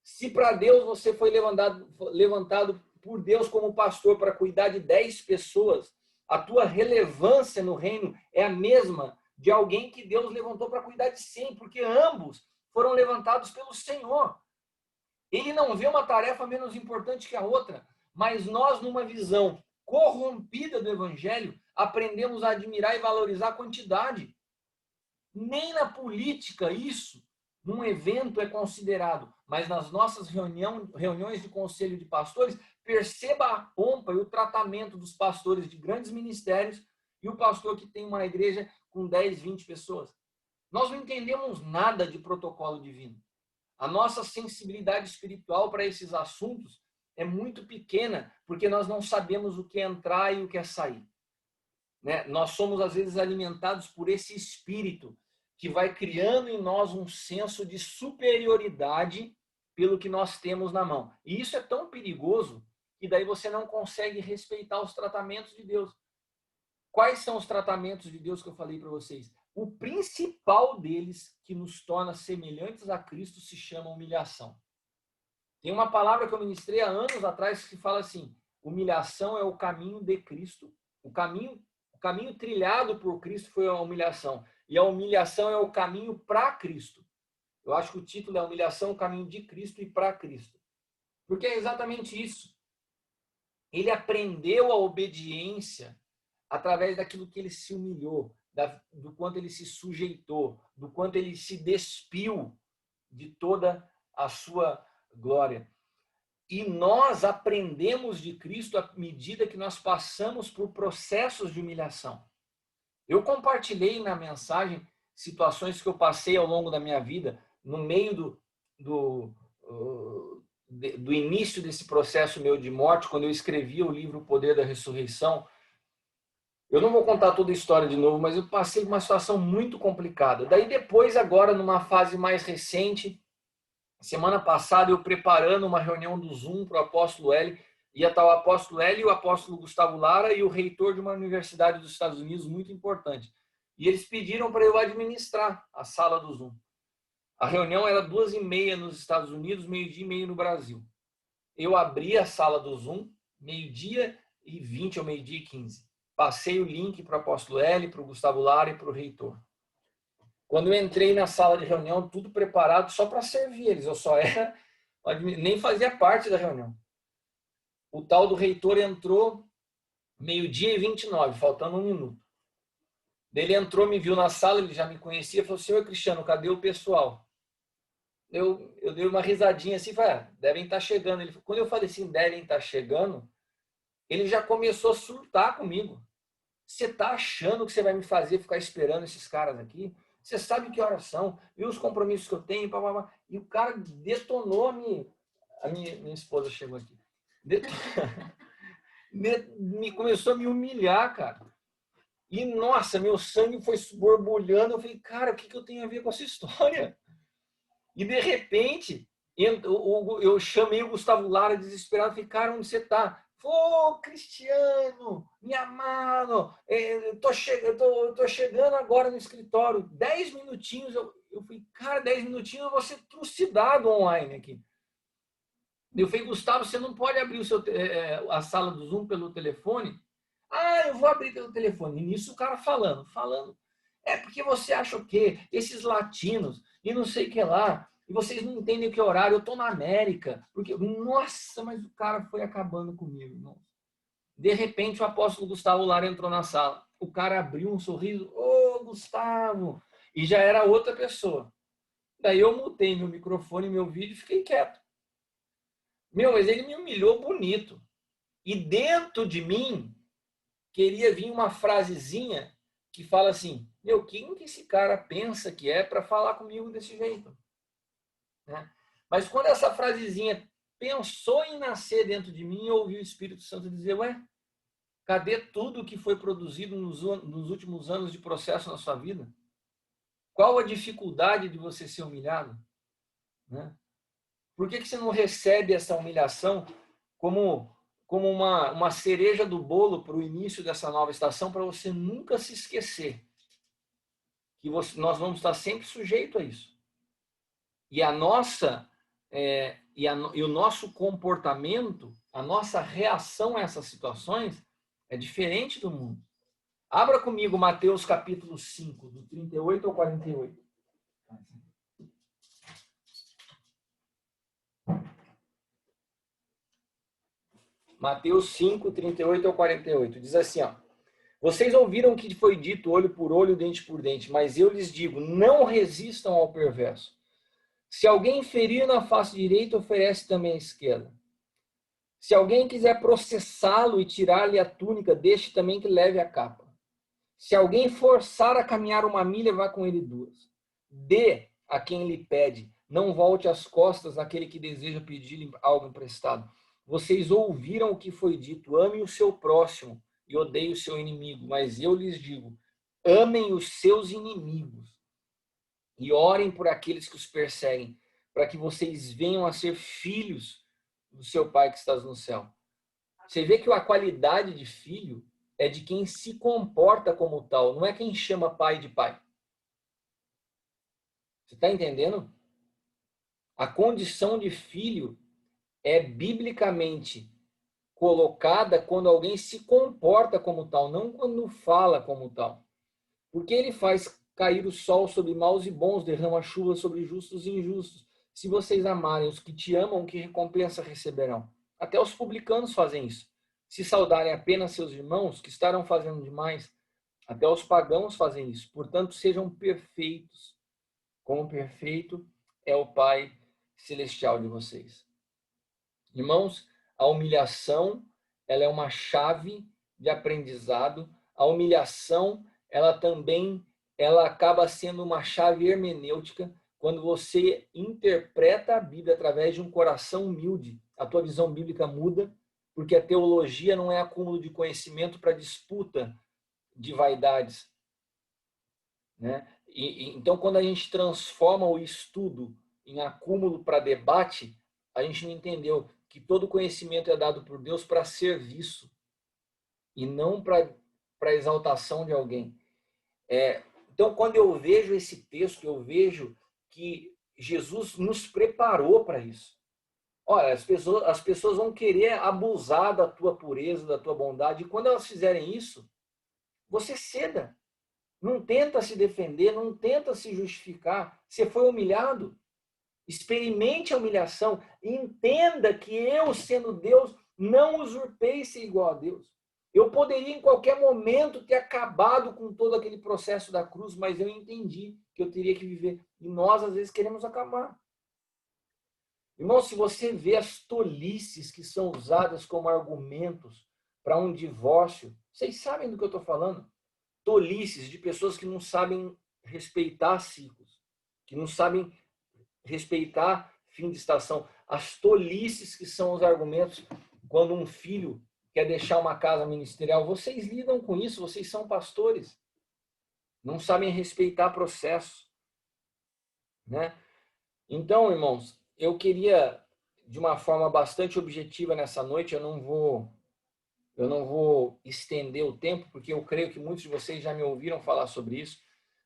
Se para Deus você foi levantado por Deus como pastor para cuidar de 10 pessoas, a tua relevância no reino é a mesma de alguém que Deus levantou para cuidar de 100, porque ambos foram levantados pelo Senhor. Ele não vê uma tarefa menos importante que a outra, mas nós, numa visão corrompida do Evangelho, aprendemos a admirar e valorizar a quantidade. Nem na política isso, num evento, é considerado, mas nas nossas reuniões de conselho de pastores, perceba a pompa e o tratamento dos pastores de grandes ministérios e o pastor que tem uma igreja com 10, 20 pessoas. Nós não entendemos nada de protocolo divino. A nossa sensibilidade espiritual para esses assuntos é muito pequena, porque nós não sabemos o que é entrar e o que é sair. Né? Nós somos, às vezes, alimentados por esse espírito que vai criando em nós um senso de superioridade pelo que nós temos na mão. E isso é tão perigoso que daí você não consegue respeitar os tratamentos de Deus. Quais são os tratamentos de Deus que eu falei para vocês? O principal deles, que nos torna semelhantes a Cristo, se chama humilhação. Tem uma palavra que eu ministrei há anos atrás que fala assim: humilhação é o caminho de Cristo. O caminho trilhado por Cristo foi a humilhação. E a humilhação é o caminho para Cristo. Eu acho que o título é Humilhação, o caminho de Cristo e para Cristo. Porque é exatamente isso. Ele aprendeu a obediência através daquilo que ele se humilhou, do quanto ele se sujeitou, do quanto ele se despiu de toda a sua glória. E nós aprendemos de Cristo à medida que nós passamos por processos de humilhação. Eu compartilhei na mensagem situações que eu passei ao longo da minha vida, no meio do início desse processo meu de morte, quando eu escrevi o livro O Poder da Ressurreição. Eu não vou contar toda a história de novo, mas eu passei por uma situação muito complicada. Daí depois, agora, numa fase mais recente, semana passada, eu preparando uma reunião do Zoom para o apóstolo Hélio, ia estar o apóstolo Hélio, o apóstolo Gustavo Lara e o reitor de uma universidade dos Estados Unidos muito importante. E eles pediram para eu administrar a sala do Zoom. A reunião era 2h30 nos Estados Unidos, 12h30 no Brasil. Eu abri a sala do Zoom, 12h20 ou 12h15. Passei o link para o apóstolo Hélio, para o Gustavo Lara e para o reitor. Quando eu entrei na sala de reunião, tudo preparado só para servir eles. Eu só era, nem fazia parte da reunião. O tal do reitor entrou 12h29, faltando 1 minuto. Ele entrou, me viu na sala, ele já me conhecia, falou: senhor Cristiano, cadê o pessoal? Eu dei uma risadinha assim, falei: devem estar chegando. Quando eu falei assim, devem estar chegando, ele já começou a surtar comigo. Você está achando que você vai me fazer ficar esperando esses caras aqui? Você sabe que horas são, e os compromissos que eu tenho, blá, blá, blá. E o cara detonou a minha esposa chegou aqui. Começou a me humilhar, cara. E, nossa, meu sangue foi borbulhando. Eu falei, cara, o que eu tenho a ver com essa história? E, de repente, eu chamei o Gustavo Lara desesperado. Falei, cara, onde você está? Ô, Cristiano, me amado, eu tô chegando agora no escritório, 10 minutinhos, eu falei, cara, 10 minutinhos eu vou ser trucidado online aqui. Eu falei, Gustavo, você não pode abrir a sala do Zoom pelo telefone? Ah, eu vou abrir pelo telefone. E nisso o cara falando. É porque você acha o quê? Esses latinos e não sei o que lá. E vocês não entendem o que é horário. Eu tô na América. Porque, nossa, mas o cara foi acabando comigo, irmão. De repente, o apóstolo Gustavo Lara entrou na sala. O cara abriu um sorriso. Ô, Gustavo! E já era outra pessoa. Daí eu mutei meu microfone, meu vídeo e fiquei quieto. Mas ele me humilhou bonito. E dentro de mim, queria vir uma frasezinha que fala assim, quem que esse cara pensa que é para falar comigo desse jeito? Né? Mas quando essa frasezinha pensou em nascer dentro de mim, eu ouvi o Espírito Santo dizer, cadê tudo que foi produzido nos últimos anos de processo na sua vida? Qual a dificuldade de você ser humilhado? Né? Por que você não recebe essa humilhação como uma cereja do bolo para o início dessa nova estação, para você nunca se esquecer que nós vamos estar sempre sujeito a isso. E o nosso comportamento, a nossa reação a essas situações é diferente do mundo. Abra comigo Mateus capítulo 5, do 38 ao 48. Mateus 5, 38 ao 48. Diz assim, vocês ouviram que foi dito olho por olho, dente por dente, mas eu lhes digo, não resistam ao perverso. Se alguém ferir na face direita, oferece também a esquerda. Se alguém quiser processá-lo e tirar-lhe a túnica, deixe também que leve a capa. Se alguém forçar a caminhar 1 milha, vá com ele 2. Dê a quem lhe pede, não volte as costas àquele que deseja pedir-lhe algo emprestado. Vocês ouviram o que foi dito, ame o seu próximo e odeie o seu inimigo. Mas eu lhes digo, amem os seus inimigos e orem por aqueles que os perseguem, para que vocês venham a ser filhos do seu Pai que está no céu. Você vê que a qualidade de filho é de quem se comporta como tal, não é quem chama pai de pai. Você está entendendo? A condição de filho é biblicamente colocada quando alguém se comporta como tal, não quando fala como tal. Porque ele faz cair o sol sobre maus e bons, derrama chuva sobre justos e injustos. Se vocês amarem os que te amam, que recompensa receberão? Até os publicanos fazem isso. Se saudarem apenas seus irmãos, que estarão fazendo demais? Até os pagãos fazem isso. Portanto, sejam perfeitos, como perfeito é o Pai Celestial de vocês. Irmãos, a humilhação, ela é uma chave de aprendizado. A humilhação, ela acaba sendo uma chave hermenêutica quando você interpreta a Bíblia através de um coração humilde. A tua visão bíblica muda, porque a teologia não é acúmulo de conhecimento para disputa de vaidades, né? Então, quando a gente transforma o estudo em acúmulo para debate, a gente não entendeu que todo conhecimento é dado por Deus para serviço e não para exaltação de alguém. Então, quando eu vejo esse texto, eu vejo que Jesus nos preparou para isso. Olha, as pessoas vão querer abusar da tua pureza, da tua bondade, e quando elas fizerem isso, você ceda. Não tenta se defender, não tenta se justificar. Você foi humilhado? Experimente a humilhação. Entenda que eu, sendo Deus, não usurpei ser igual a Deus. Eu poderia, em qualquer momento, ter acabado com todo aquele processo da cruz, mas eu entendi que eu teria que viver. E nós, às vezes, queremos acabar. Irmão, se você vê as tolices que são usadas como argumentos para um divórcio. Vocês sabem do que eu estou falando? Tolices de pessoas que não sabem respeitar ciclos, que não sabem respeitar fim de estação. As tolices que são os argumentos quando um filho quer deixar uma casa ministerial. Vocês lidam com isso, vocês são pastores. Não sabem respeitar processo, né? Então, irmãos, eu queria, de uma forma bastante objetiva nessa noite, eu não vou estender o tempo, porque eu creio que muitos de vocês já me ouviram falar sobre isso,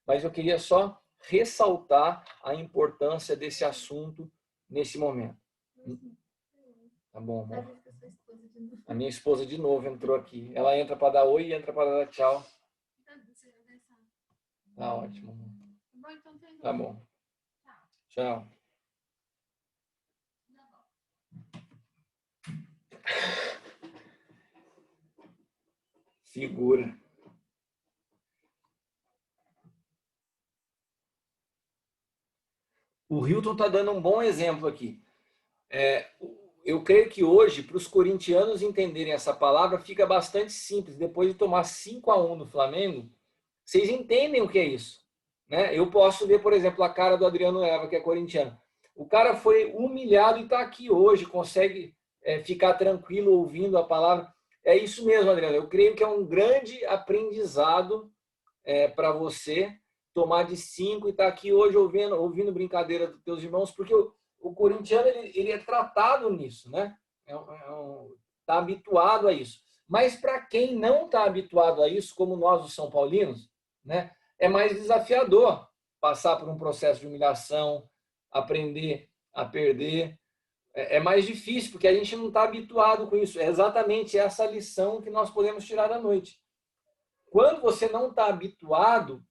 mas eu queria só ressaltar a importância desse assunto nesse momento. Tá bom, amor? A minha esposa de novo entrou aqui. Ela entra para dar oi e entra para dar tchau. Tá ótimo, amor. Tá bom. Tchau. Figura. O Hilton está dando um bom exemplo aqui. Eu creio que hoje, para os corintianos entenderem essa palavra, fica bastante simples. Depois de tomar 5-1 do Flamengo, vocês entendem o que é isso, né? Eu posso ver, por exemplo, a cara do Adriano Eva, que é corintiano. O cara foi humilhado e está aqui hoje, consegue ficar tranquilo ouvindo a palavra. É isso mesmo, Adriano. Eu creio que é um grande aprendizado para você tomar de 5 e estar aqui hoje ouvindo brincadeira dos teus irmãos, porque o corintiano ele é tratado nisso, né? Está habituado a isso. Mas para quem não está habituado a isso, como nós, os São Paulinos, né, é mais desafiador passar por um processo de humilhação, aprender a perder. É mais difícil, porque a gente não está habituado com isso. É exatamente essa lição que nós podemos tirar da noite. Quando você não está habituado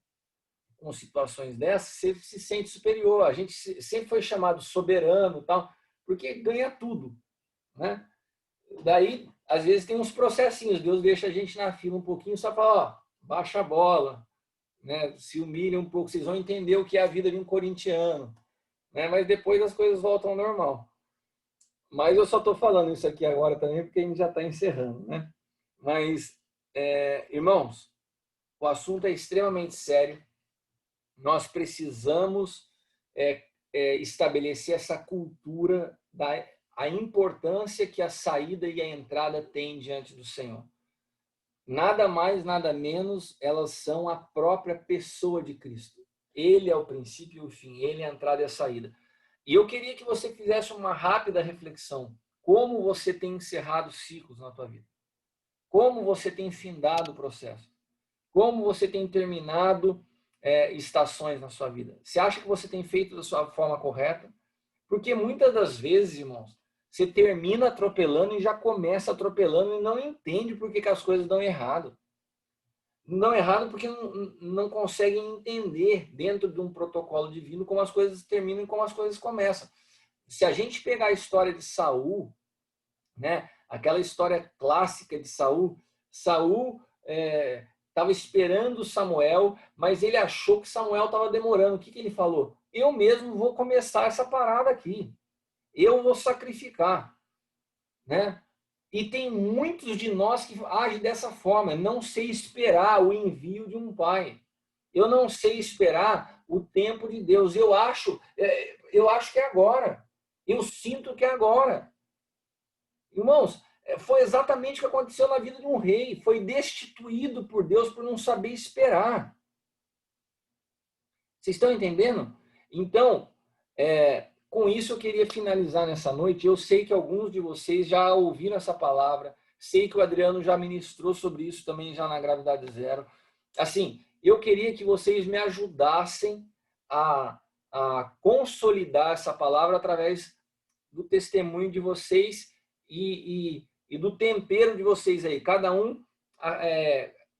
com situações dessas, você se sente superior. A gente sempre foi chamado soberano, tal, porque ganha tudo, né? Daí, às vezes, tem uns processinhos. Deus deixa a gente na fila um pouquinho, só para, ó, baixa a bola, né? Se humilha um pouco. Vocês vão entender o que é a vida de um corintiano, né? Mas depois as coisas voltam ao normal. Mas eu só estou falando isso aqui agora também, porque a gente já está encerrando, né? Mas, irmãos, o assunto é extremamente sério. Nós precisamos estabelecer essa cultura da a importância que a saída e a entrada têm diante do Senhor. Nada mais, nada menos, elas são a própria pessoa de Cristo. Ele é o princípio e o fim, ele é a entrada e a saída. E eu queria que você fizesse uma rápida reflexão. Como você tem encerrado ciclos na tua vida? Como você tem findado o processo? Como você tem terminado estações na sua vida? Você acha que você tem feito da sua forma correta? Porque muitas das vezes, irmãos, você termina atropelando e já começa atropelando e não entende por que as coisas dão errado. Não dão errado porque não conseguem entender dentro de um protocolo divino como as coisas terminam e como as coisas começam. Se a gente pegar a história de Saul, né, aquela história clássica de Saul, Saul estava esperando Samuel, mas ele achou que Samuel estava demorando. O que ele falou? Eu mesmo vou começar essa parada aqui. Eu vou sacrificar, né? E tem muitos de nós que agem dessa forma. Não sei esperar o envio de um pai. Eu não sei esperar o tempo de Deus. Eu acho que é agora. Eu sinto que é agora. Irmãos, foi exatamente o que aconteceu na vida de um rei. Foi destituído por Deus por não saber esperar. Vocês estão entendendo? Então, com isso eu queria finalizar nessa noite. Eu sei que alguns de vocês já ouviram essa palavra. Sei que o Adriano já ministrou sobre isso também já na Gravidade Zero. Assim, eu queria que vocês me ajudassem a consolidar essa palavra através do testemunho de vocês e do tempero de vocês aí. Cada um,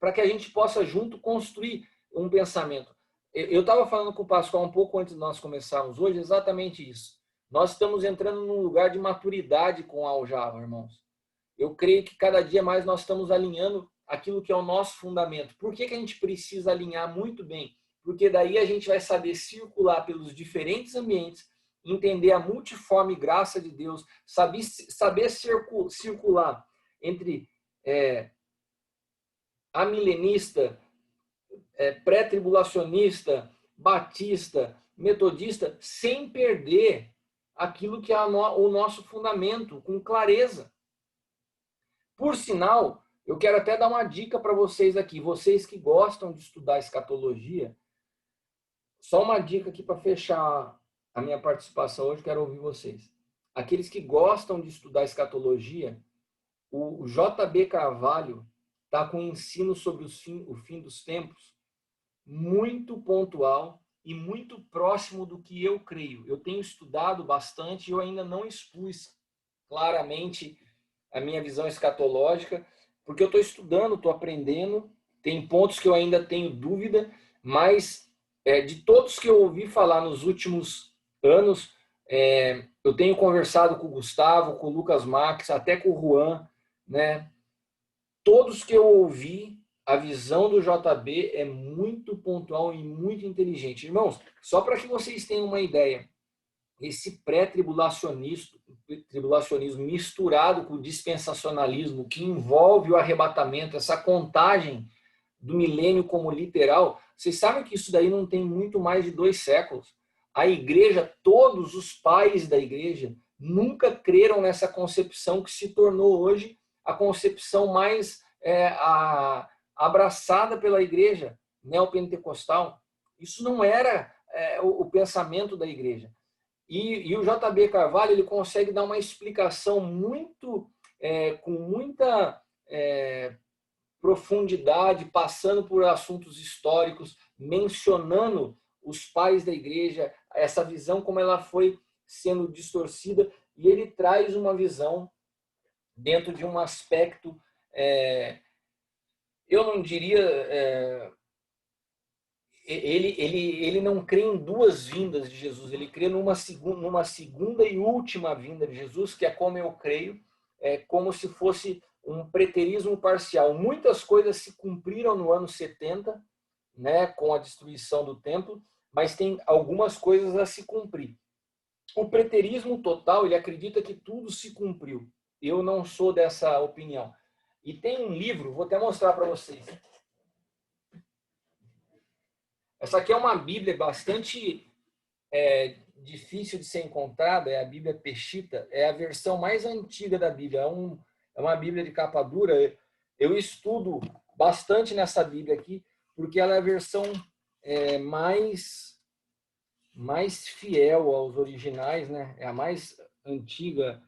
para que a gente possa junto construir um pensamento. Eu estava falando com o Pascoal um pouco antes de nós começarmos hoje, exatamente isso. Nós estamos entrando num lugar de maturidade com a Aljava, irmãos. Eu creio que cada dia mais nós estamos alinhando aquilo que é o nosso fundamento. Por que a gente precisa alinhar muito bem? Porque daí a gente vai saber circular pelos diferentes ambientes, entender a multiforme graça de Deus, saber circular entre amilenista, pré-tribulacionista, batista, metodista, sem perder aquilo que é o nosso fundamento, com clareza. Por sinal, eu quero até dar uma dica para vocês aqui, vocês que gostam de estudar escatologia, só uma dica aqui para fechar a minha participação hoje, quero ouvir vocês. Aqueles que gostam de estudar escatologia, o J.B. Carvalho está com um ensino sobre o fim dos tempos muito pontual e muito próximo do que eu creio. Eu tenho estudado bastante e eu ainda não expus claramente a minha visão escatológica, porque eu estou estudando, estou aprendendo, tem pontos que eu ainda tenho dúvida, mas de todos que eu ouvi falar nos últimos anos, eu tenho conversado com o Gustavo, com o Lucas Max, até com o Juan, né? Todos que eu ouvi, a visão do JB é muito pontual e muito inteligente. Irmãos, só para que vocês tenham uma ideia, esse pré-tribulacionismo misturado com o dispensacionalismo, que envolve o arrebatamento, essa contagem do milênio como literal, vocês sabem que isso daí não tem muito mais de 2 séculos. A igreja, todos os pais da igreja, nunca creram nessa concepção que se tornou hoje a concepção mais abraçada pela igreja neopentecostal. Isso não era o pensamento da igreja. E o J.B. Carvalho ele consegue dar uma explicação com muita profundidade, passando por assuntos históricos, mencionando os pais da igreja, essa visão como ela foi sendo distorcida, e ele traz uma visão dentro de um aspecto, eu não diria... Ele não crê em 2 vindas de Jesus, ele crê numa segunda e última vinda de Jesus, que é como eu creio, como se fosse um preterismo parcial. Muitas coisas se cumpriram no ano 70, né, com a destruição do templo, mas tem algumas coisas a se cumprir. O preterismo total, ele acredita que tudo se cumpriu. Eu não sou dessa opinião. E tem um livro, vou até mostrar para vocês. Essa aqui é uma Bíblia bastante difícil de ser encontrada, é a Bíblia Peshitta, é a versão mais antiga da Bíblia, é uma Bíblia de capa dura. Eu estudo bastante nessa Bíblia aqui, porque ela é a versão mais fiel aos originais, né? É a mais antiga.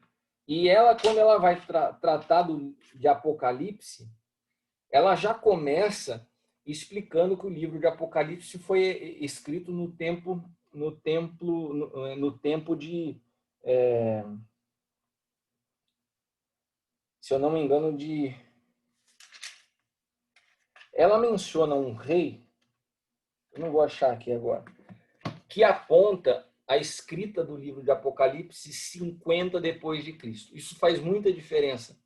E ela, quando ela vai tratar de Apocalipse, ela já começa explicando que o livro de Apocalipse foi escrito no tempo de, se eu não me engano, ela menciona um rei, eu não vou achar aqui agora, que aponta a escrita do livro de Apocalipse 50 depois de Cristo. Isso faz muita diferença,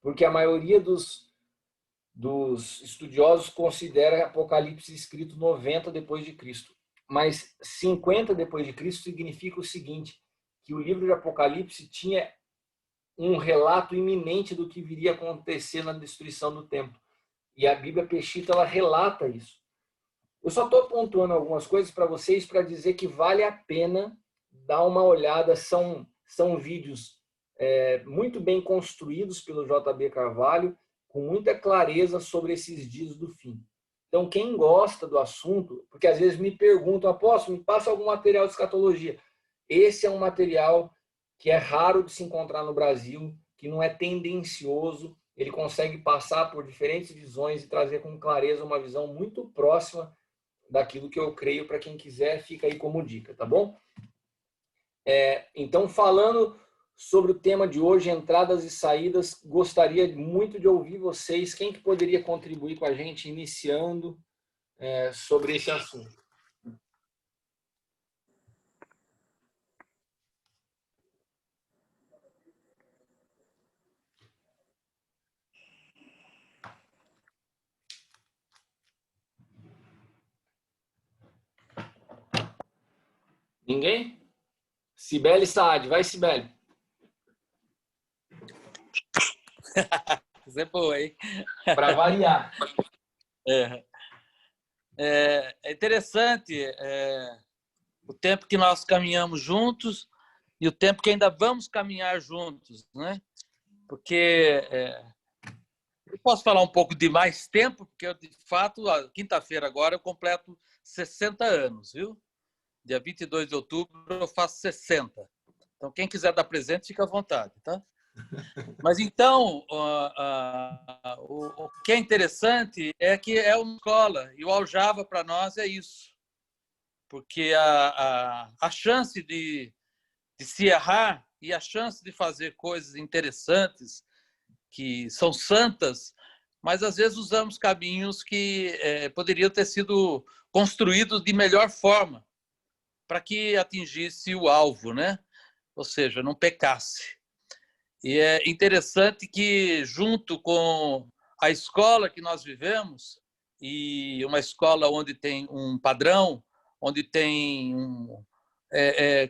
porque a maioria dos estudiosos considera Apocalipse escrito 90 depois de Cristo. Mas 50 depois de Cristo significa o seguinte, que o livro de Apocalipse tinha um relato iminente do que viria a acontecer na destruição do templo. E a Bíblia Peshitta, ela relata isso. Eu só estou pontuando algumas coisas para vocês para dizer que vale a pena dar uma olhada. São vídeos muito bem construídos pelo J.B. Carvalho, com muita clareza sobre esses dias do fim. Então, quem gosta do assunto, porque às vezes me perguntam, apóstolo, me passa algum material de escatologia. Esse é um material que é raro de se encontrar no Brasil, que não é tendencioso, ele consegue passar por diferentes visões e trazer com clareza uma visão muito próxima daquilo que eu creio. Para quem quiser, fica aí como dica, tá bom? Então, falando sobre o tema de hoje, entradas e saídas, gostaria muito de ouvir vocês. Quem que poderia contribuir com a gente, iniciando sobre esse assunto? Ninguém? Cibele Saad, vai, Cibele. Marcos, é boa, hein? Para variar. É interessante o tempo que nós caminhamos juntos e o tempo que ainda vamos caminhar juntos, né? Porque eu posso falar um pouco de mais tempo, porque eu, de fato, quinta-feira agora eu completo 60 anos, viu? Dia 22 de outubro eu faço 60. Então, quem quiser dar presente, fica à vontade, tá? Mas então, o que é interessante é que é uma escola, e o Aljava para nós é isso. Porque a chance de se errar e a chance de fazer coisas interessantes, que são santas, mas às vezes usamos caminhos que poderiam ter sido construídos de melhor forma para que atingisse o alvo, né? Ou seja, não pecasse. E é interessante que, junto com a escola que nós vivemos, e uma escola onde tem um padrão, onde tem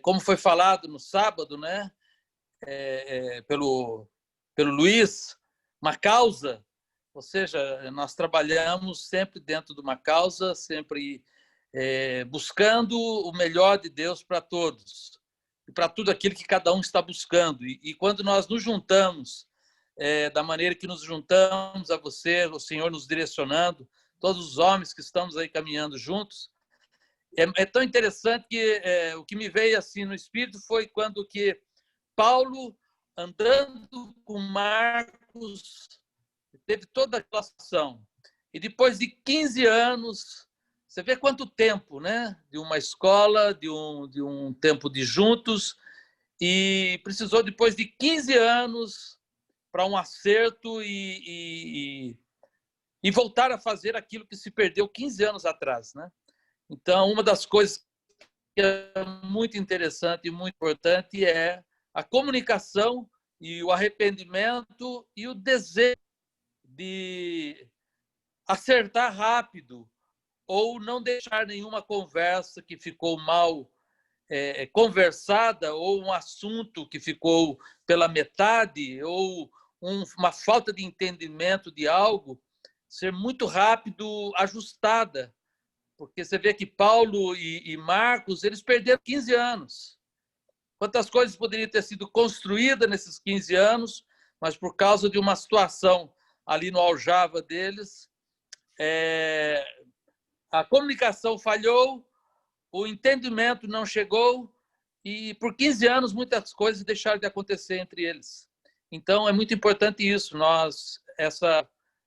como foi falado no sábado, né? Pelo Luiz, uma causa, ou seja, nós trabalhamos sempre dentro de uma causa, sempre buscando o melhor de Deus para todos e para tudo aquilo que cada um está buscando. E quando nós nos juntamos da maneira que nos juntamos a você, o Senhor nos direcionando, todos os homens que estamos aí caminhando juntos, é tão interessante que o que me veio assim no espírito foi quando que Paulo, andando com Marcos, teve toda aquela ação. E depois de 15 anos, você vê quanto tempo, né? De uma escola, de um tempo de juntos, e precisou, depois de 15 anos, para um acerto e voltar a fazer aquilo que se perdeu 15 anos atrás, né? Então, uma das coisas que é muito interessante e muito importante é a comunicação e o arrependimento e o desejo de acertar rápido ou não deixar nenhuma conversa que ficou mal conversada ou um assunto que ficou pela metade ou uma falta de entendimento de algo ser muito rápido ajustada. Porque você vê que Paulo e Marcos, eles perderam 15 anos. Quantas coisas poderiam ter sido construídas nesses 15 anos, mas por causa de uma situação ali no aljava deles, a comunicação falhou, o entendimento não chegou e por 15 anos muitas coisas deixaram de acontecer entre eles. Então é muito importante isso, nós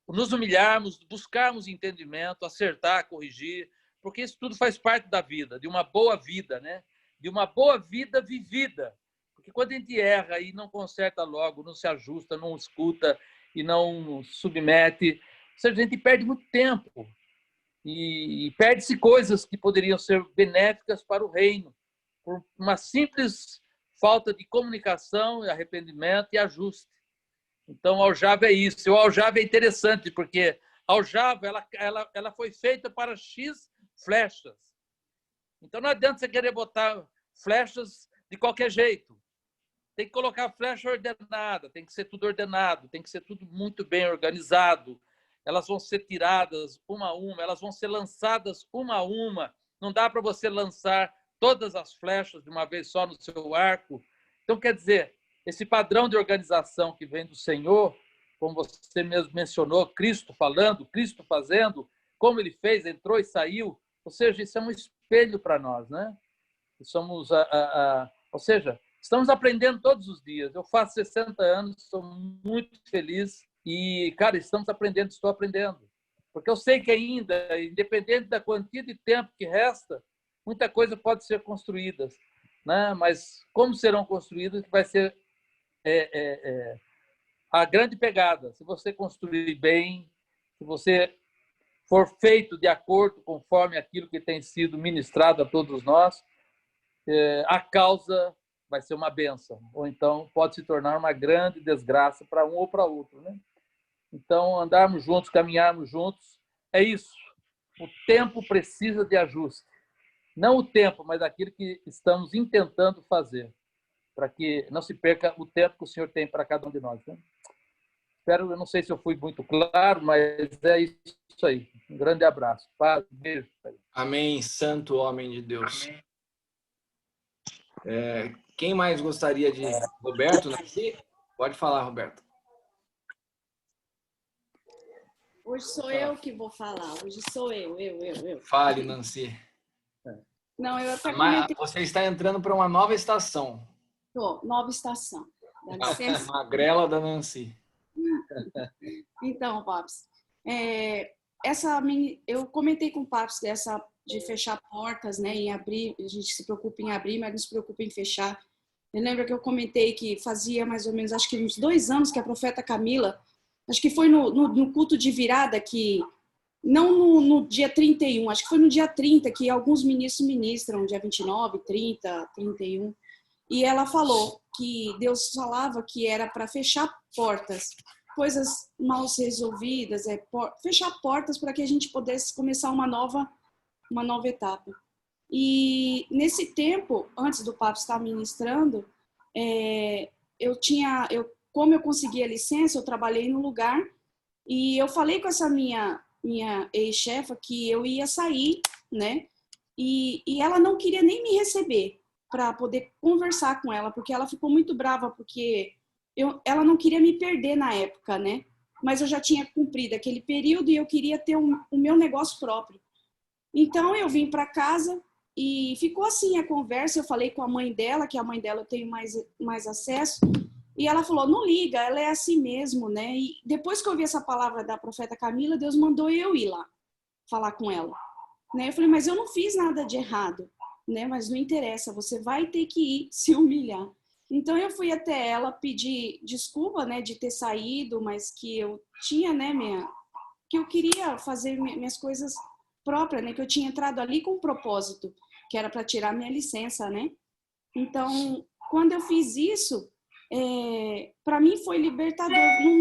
nos humilharmos, buscarmos entendimento, acertar, corrigir, porque isso tudo faz parte da vida, de uma boa vida, né? De uma boa vida vivida. Porque quando a gente erra e não conserta logo, não se ajusta, não escuta e não submete, ou seja, a gente perde muito tempo e perde-se coisas que poderiam ser benéficas para o reino, por uma simples falta de comunicação, arrependimento e ajuste. Então, a aljava é isso. O aljava é interessante, porque a aljava ela foi feita para X flechas. Então, não adianta você querer botar flechas de qualquer jeito. Tem que colocar flecha ordenada, tem que ser tudo ordenado, tem que ser tudo muito bem organizado. Elas vão ser tiradas uma a uma, elas vão ser lançadas uma a uma. Não dá para você lançar todas as flechas de uma vez só no seu arco. Então, quer dizer, esse padrão de organização que vem do Senhor, como você mesmo mencionou, Cristo falando, Cristo fazendo, como ele fez, entrou e saiu, ou seja, isso é um espelho para nós, né? Somos ou seja, estamos aprendendo todos os dias. Eu faço 60 anos, estou muito feliz e, cara, estamos aprendendo, estou aprendendo. Porque eu sei que ainda, independente da quantia de tempo que resta, muita coisa pode ser construída, né? Mas como serão construídas vai ser a grande pegada. Se você construir bem, se você for feito de acordo conforme aquilo que tem sido ministrado a todos nós, a causa vai ser uma bênção, ou então pode se tornar uma grande desgraça para um ou para outro, né? Então, andarmos juntos, caminharmos juntos, é isso. O tempo precisa de ajuste. Não o tempo, mas aquilo que estamos intentando fazer, para que não se perca o tempo que o Senhor tem para cada um de nós, né? Espero, eu não sei se eu fui muito claro, mas é isso aí. Um grande abraço. Paz, beijo. Amém, santo homem de Deus. Quem mais gostaria de... Roberto, Nancy? Pode falar, Roberto. Hoje sou eu que vou falar. Hoje sou eu. Fale, Nancy. Não, eu até comentei. Você está entrando para uma nova estação. Nova estação. Dá licença. Magrela da Nancy. Então, Paps, eu comentei com o Paps dessa de fechar portas, né, em abrir. A gente se preocupa em abrir, mas não se preocupa em fechar. Eu lembro que eu comentei que fazia mais ou menos, acho que uns 2 anos que a profeta Camila, acho que foi no culto de virada que não no dia 31, acho que foi no dia 30 que alguns ministros ministram, dia 29, 30, 31. E ela falou que Deus falava que era para fechar portas, coisas mal resolvidas, fechar portas para que a gente pudesse começar uma nova etapa. E nesse tempo, antes do Papa estar ministrando, como eu consegui a licença, eu trabalhei no lugar e eu falei com essa minha ex-chefa que eu ia sair, né? E ela não queria nem me receber para poder conversar com ela, porque ela ficou muito brava, porque ela não queria me perder na época, né? Mas eu já tinha cumprido aquele período e eu queria ter o meu negócio próprio. Então eu vim para casa e ficou assim a conversa. Eu falei com a mãe dela, que a mãe dela eu tenho mais acesso, e ela falou: não liga, ela é assim mesmo, né? E depois que eu ouvi essa palavra da profeta Camila, Deus mandou eu ir lá falar com ela, né? Eu falei: mas eu não fiz nada de errado, né? Mas não interessa, você vai ter que ir se humilhar. Então eu fui até ela pedir desculpa, né, de ter saído, mas que eu tinha, né, que eu queria fazer minhas coisas próprias, né, que eu tinha entrado ali com um propósito, que era para tirar minha licença, né? Então, quando eu fiz isso, para mim foi libertador.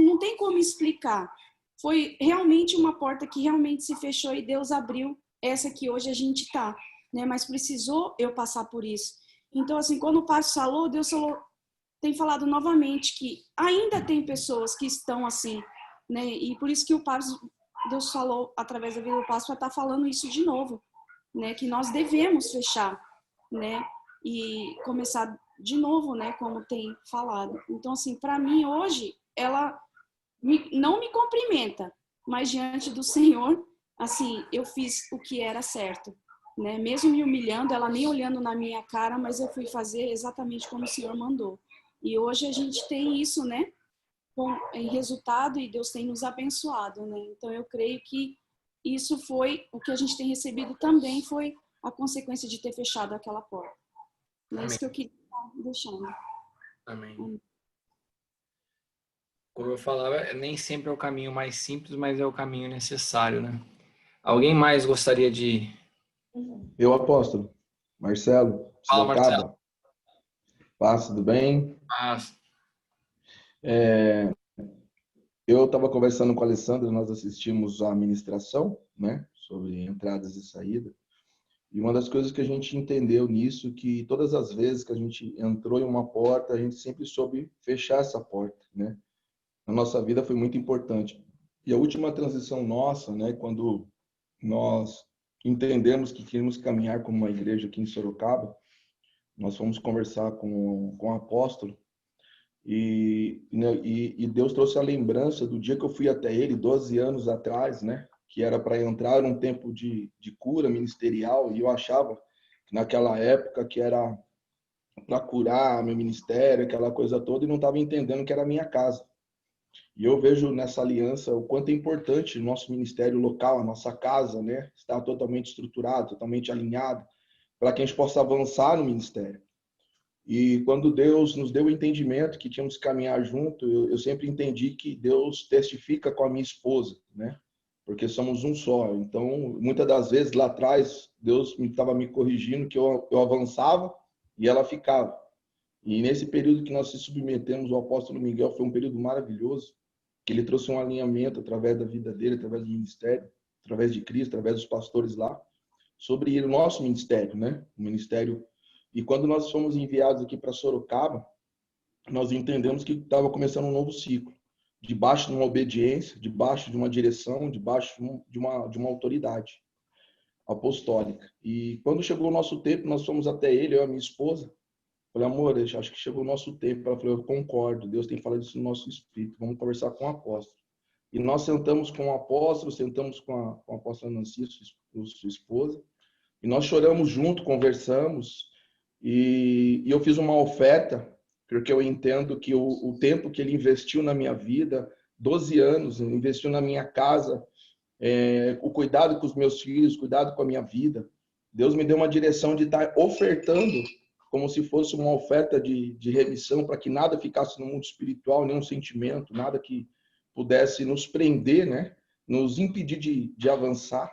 Não tem como explicar. Foi realmente uma porta que realmente se fechou e Deus abriu essa que hoje a gente está, né? Mas precisou eu passar por isso. Então, assim, quando o Pastor falou, Deus tem falado novamente que ainda tem pessoas que estão assim, né? E por isso que Deus falou através da vida do Pastor para estar falando isso de novo, né? Que nós devemos fechar, né? E começar de novo, né? Como tem falado. Então, assim, para mim hoje, ela não me cumprimenta, mas diante do Senhor, assim, eu fiz o que era certo, né? Mesmo me humilhando, ela nem olhando na minha cara, mas eu fui fazer exatamente como o Senhor mandou. E hoje a gente tem isso, né? Em resultado, e Deus tem nos abençoado, né? Então eu creio que isso foi o que a gente tem recebido também, foi a consequência de ter fechado aquela porta. É isso que eu queria estar deixando. Amém. Como eu falava, nem sempre é o caminho mais simples, mas é o caminho necessário, né? Alguém mais gostaria de... Eu, apóstolo. Marcelo. Fala, Marcelo. Paz, tudo bem? Paz. Eu estava conversando com a Alessandra, nós assistimos a ministração, né? Sobre entradas e saídas. E uma das coisas que a gente entendeu nisso, que todas as vezes que a gente entrou em uma porta, a gente sempre soube fechar essa porta, né? Na nossa vida foi muito importante. E a última transição nossa, né? Quando nós entendemos que queríamos caminhar como uma igreja aqui em Sorocaba, nós fomos conversar com o apóstolo e Deus trouxe a lembrança do dia que eu fui até ele, 12 anos atrás, né? Que era para entrar num tempo de cura ministerial, e eu achava que naquela época que era para curar meu ministério, aquela coisa toda, e não estava entendendo que era a minha casa. E eu vejo nessa aliança o quanto é importante o nosso ministério local, a nossa casa, né? Estar totalmente estruturado, totalmente alinhado, para que a gente possa avançar no ministério. E quando Deus nos deu o entendimento que tínhamos que caminhar junto, eu sempre entendi que Deus testifica com a minha esposa, né? Porque somos um só. Então, muitas das vezes lá atrás, Deus estava me corrigindo que eu avançava e ela ficava. E nesse período que nós se submetemos ao apóstolo Miguel, foi um período maravilhoso, que ele trouxe um alinhamento através da vida dele, através do ministério, através de Cristo, através dos pastores lá, sobre o nosso ministério, né? O ministério. E quando nós fomos enviados aqui para Sorocaba, nós entendemos que estava começando um novo ciclo. debaixo de uma obediência, debaixo de uma direção, debaixo de uma autoridade apostólica. E quando chegou o nosso tempo, nós fomos até ele, eu e a minha esposa. Falei, amor, eu acho que chegou o nosso tempo. Ela falou, eu concordo, Deus tem falado isso no nosso espírito, vamos conversar com o apóstolo. E nós sentamos com o apóstolo, sentamos com a apóstola Nancy, sua esposa, e nós choramos junto, conversamos, e eu fiz uma oferta, porque eu entendo que o tempo que ele investiu na minha vida, 12 anos, investiu na minha casa, o cuidado com os meus filhos, cuidado com a minha vida. Deus me deu uma direção de estar ofertando como se fosse uma oferta de remissão para que nada ficasse no mundo espiritual, nenhum sentimento, nada que pudesse nos prender, né? Nos impedir de avançar.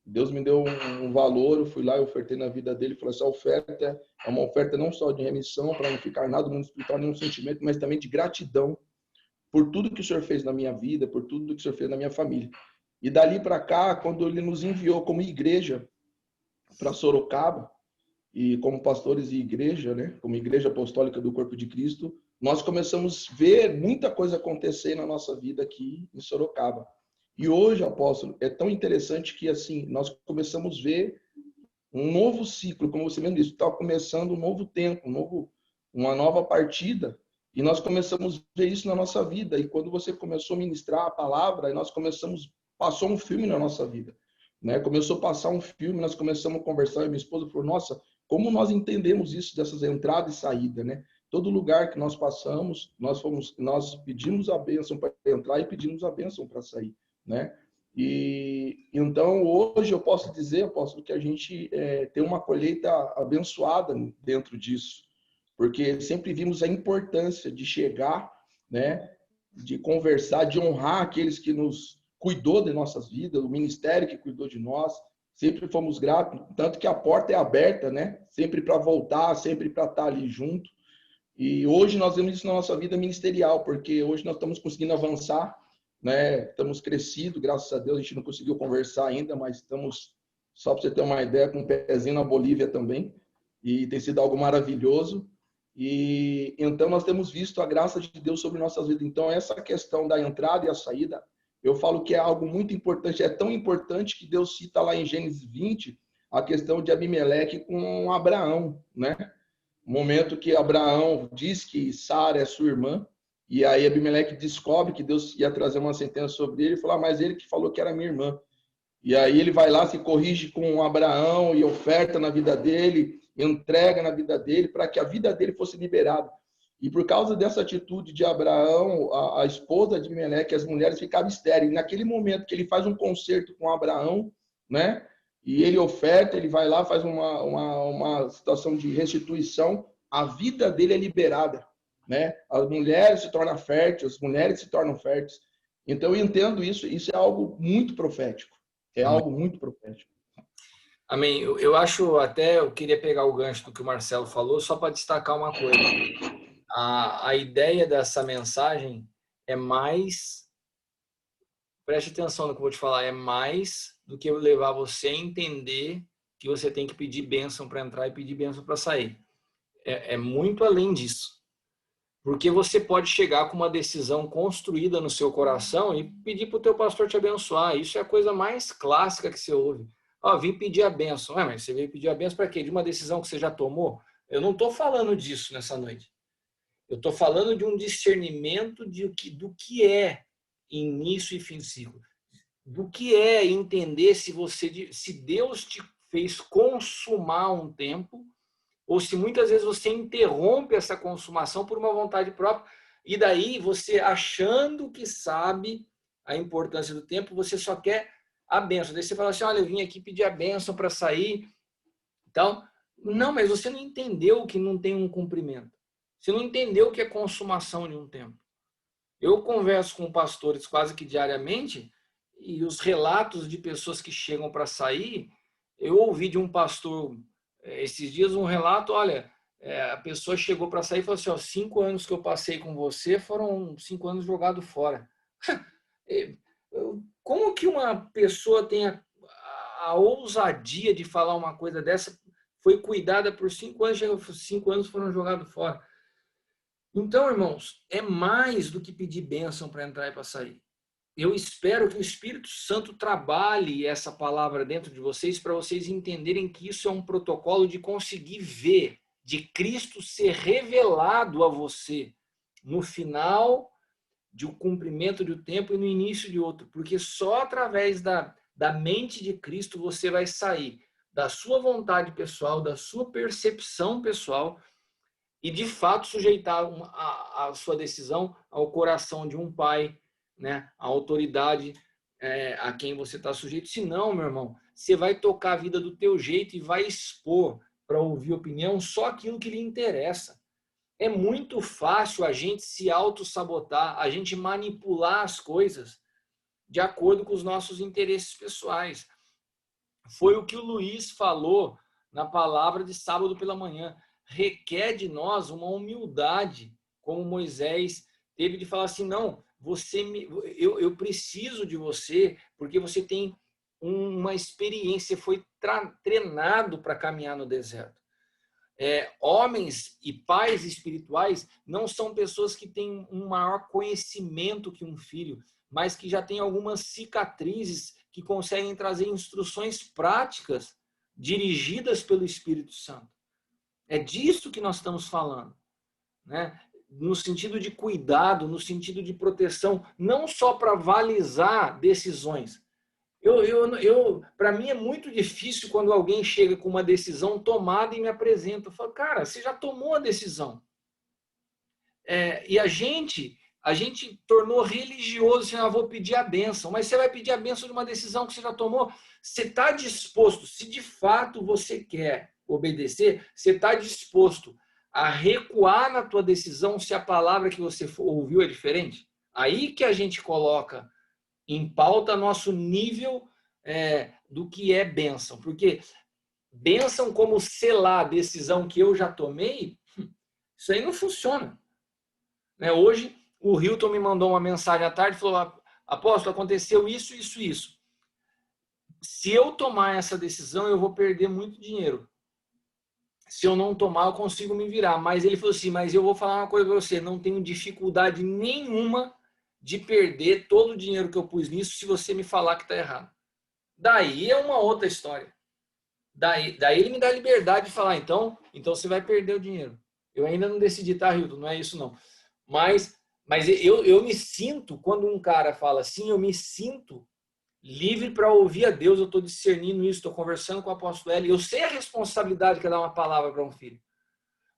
Deus me deu um valor, eu fui lá e ofertei na vida dele, falei, essa oferta é uma oferta não só de remissão, para não ficar nada no mundo espiritual, nenhum sentimento, mas também de gratidão por tudo que o Senhor fez na minha vida, por tudo que o Senhor fez na minha família. E dali para cá, quando ele nos enviou como igreja para Sorocaba, e como pastores e igreja, né, como igreja apostólica do Corpo de Cristo, nós começamos a ver muita coisa acontecer na nossa vida aqui em Sorocaba. E hoje, apóstolo, é tão interessante que assim nós começamos a ver um novo ciclo, como você mesmo disse, está começando um novo tempo, uma nova partida, e nós começamos a ver isso na nossa vida. E quando você começou a ministrar a palavra, nós passou um filme na nossa vida, né? Começou a passar um filme, nós começamos a conversar, e minha esposa falou, nossa, como nós entendemos isso dessas entradas e saídas, né? Todo lugar que nós passamos, nós pedimos a bênção para entrar e pedimos a bênção para sair, né? E então hoje eu posso dizer, apóstolo, que a gente tem uma colheita abençoada dentro disso, porque sempre vimos a importância de chegar, né? De conversar, de honrar aqueles que nos cuidou de nossas vidas, o ministério que cuidou de nós. Sempre fomos gratos, tanto que a porta é aberta, né? Sempre para voltar, sempre para estar ali junto. E hoje nós vemos isso na nossa vida ministerial, porque hoje nós estamos conseguindo avançar, né? Estamos crescidos, graças a Deus. A gente não conseguiu conversar ainda, mas estamos, só para você ter uma ideia, com um pezinho na Bolívia também. E tem sido algo maravilhoso. E então nós temos visto a graça de Deus sobre nossas vidas. Então essa questão da entrada e a saída, eu falo que é algo muito importante, é tão importante que Deus cita lá em Gênesis 20 a questão de Abimeleque com Abraão, né? O momento que Abraão diz que Sara é sua irmã, e aí Abimeleque descobre que Deus ia trazer uma sentença sobre ele, e fala, mas ele que falou que era minha irmã. E aí ele vai lá, se corrige com Abraão e oferta na vida dele, entrega na vida dele, para que a vida dele fosse liberada. E por causa dessa atitude de Abraão, a esposa de Abimeleque, as mulheres ficavam estéreis. Naquele momento que ele faz um concerto com Abraão, né? E ele oferta, ele vai lá, faz uma situação de restituição, a vida dele é liberada, né? As mulheres se tornam férteis, as mulheres se tornam férteis. Então eu entendo isso é algo muito profético. É algo muito profético. Amém. Eu acho até, eu queria pegar o gancho do que o Marcelo falou, só para destacar uma coisa. A ideia dessa mensagem é mais, preste atenção no que eu vou te falar, é mais do que eu levar você a entender que você tem que pedir bênção para entrar e pedir bênção para sair. É muito além disso. Porque você pode chegar com uma decisão construída no seu coração e pedir para o teu pastor te abençoar. Isso é a coisa mais clássica que você ouve. Vim pedir a bênção. Mas você veio pedir a bênção para quê? De uma decisão que você já tomou? Eu não estou falando disso nessa noite. Eu estou falando de um discernimento do que é início e fim de ciclo. Do que é entender se Deus te fez consumar um tempo ou se muitas vezes você interrompe essa consumação por uma vontade própria e daí você, achando que sabe a importância do tempo, você só quer a bênção. Daí você fala assim, olha, eu vim aqui pedir a bênção para sair. Então, não, mas você não entendeu que não tem um cumprimento. Você não entendeu o que é consumação de um tempo. Eu converso com pastores quase que diariamente e os relatos de pessoas que chegam para sair, eu ouvi de um pastor esses dias um relato, olha, a pessoa chegou para sair e falou assim, 5 anos que eu passei com você foram 5 anos jogados fora. Como que uma pessoa tem a ousadia de falar uma coisa dessa, foi cuidada por 5 anos, chegou 5 anos foram jogados fora? Então, irmãos, é mais do que pedir bênção para entrar e para sair. Eu espero que o Espírito Santo trabalhe essa palavra dentro de vocês para vocês entenderem que isso é um protocolo de conseguir ver, de Cristo ser revelado a você no final de um cumprimento de um tempo e no início de outro, porque só através da mente de Cristo você vai sair da sua vontade pessoal, da sua percepção pessoal e de fato sujeitar a sua decisão ao coração de um pai, né, a autoridade a quem você está sujeito. Senão, meu irmão, você vai tocar a vida do teu jeito e vai expor para ouvir opinião só aquilo que lhe interessa. É muito fácil a gente se auto-sabotar, a gente manipular as coisas de acordo com os nossos interesses pessoais. Foi o que o Luiz falou na palavra de sábado pela manhã. Requer de nós uma humildade, como Moisés teve de falar assim, não, eu preciso de você, porque você tem uma experiência, foi treinado para caminhar no deserto. Homens e pais espirituais não são pessoas que têm um maior conhecimento que um filho, mas que já têm algumas cicatrizes que conseguem trazer instruções práticas dirigidas pelo Espírito Santo. É disso que nós estamos falando, né? No sentido de cuidado, no sentido de proteção, não só para avalizar decisões. Para mim é muito difícil quando alguém chega com uma decisão tomada e me apresenta. Eu falo, cara, você já tomou a decisão. E a gente tornou religioso, assim, vou pedir a bênção. Mas você vai pedir a bênção de uma decisão que você já tomou? Você está disposto, se de fato você quer obedecer, você está disposto a recuar na tua decisão se a palavra que você ouviu é diferente? Aí que a gente coloca em pauta nosso nível do que é bênção. Porque bênção como selar a decisão que eu já tomei, isso aí não funciona. Hoje, o Hilton me mandou uma mensagem à tarde e falou, apóstolo, aconteceu isso, isso, isso. Se eu tomar essa decisão, eu vou perder muito dinheiro. Se eu não tomar, eu consigo me virar. Mas ele falou assim, mas eu vou falar uma coisa para você, não tenho dificuldade nenhuma de perder todo o dinheiro que eu pus nisso se você me falar que está errado. Daí é uma outra história. Daí ele me dá liberdade de falar, então você vai perder o dinheiro. Eu ainda não decidi, tá, Hilton? Não é isso, não. Mas eu me sinto, quando um cara fala assim, eu me sinto livre para ouvir a Deus, eu estou discernindo isso, estou conversando com o apóstolo L. Eu sei a responsabilidade que é dar uma palavra para um filho.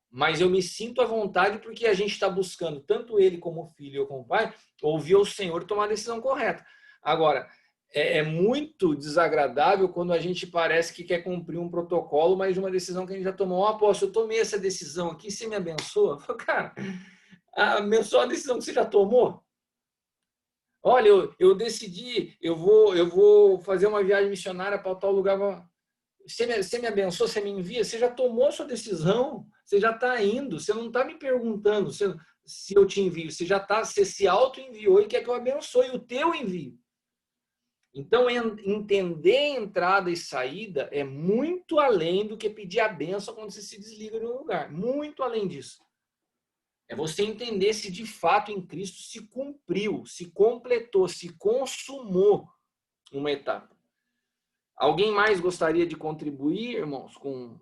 Mas eu me sinto à vontade porque a gente está buscando, tanto ele como o filho e eu como o pai, ouvir o Senhor e tomar a decisão correta. Agora, é muito desagradável quando a gente parece que quer cumprir um protocolo, mas de uma decisão que a gente já tomou. Apóstolo, eu tomei essa decisão aqui, você me abençoa? Eu falo, cara, abençoa a decisão que você já tomou. Olha, eu decidi, eu vou fazer uma viagem missionária para tal lugar. Você me abençoa, você me envia, você já tomou a sua decisão, você já está indo, você não está me perguntando se eu te envio, você se auto-enviou e quer que eu abençoe o teu envio. Então, entender entrada e saída é muito além do que pedir a bênção quando você se desliga de um lugar. Muito além disso. É você entender se de fato em Cristo se cumpriu, se completou, se consumou uma etapa. Alguém mais gostaria de contribuir, irmãos, com...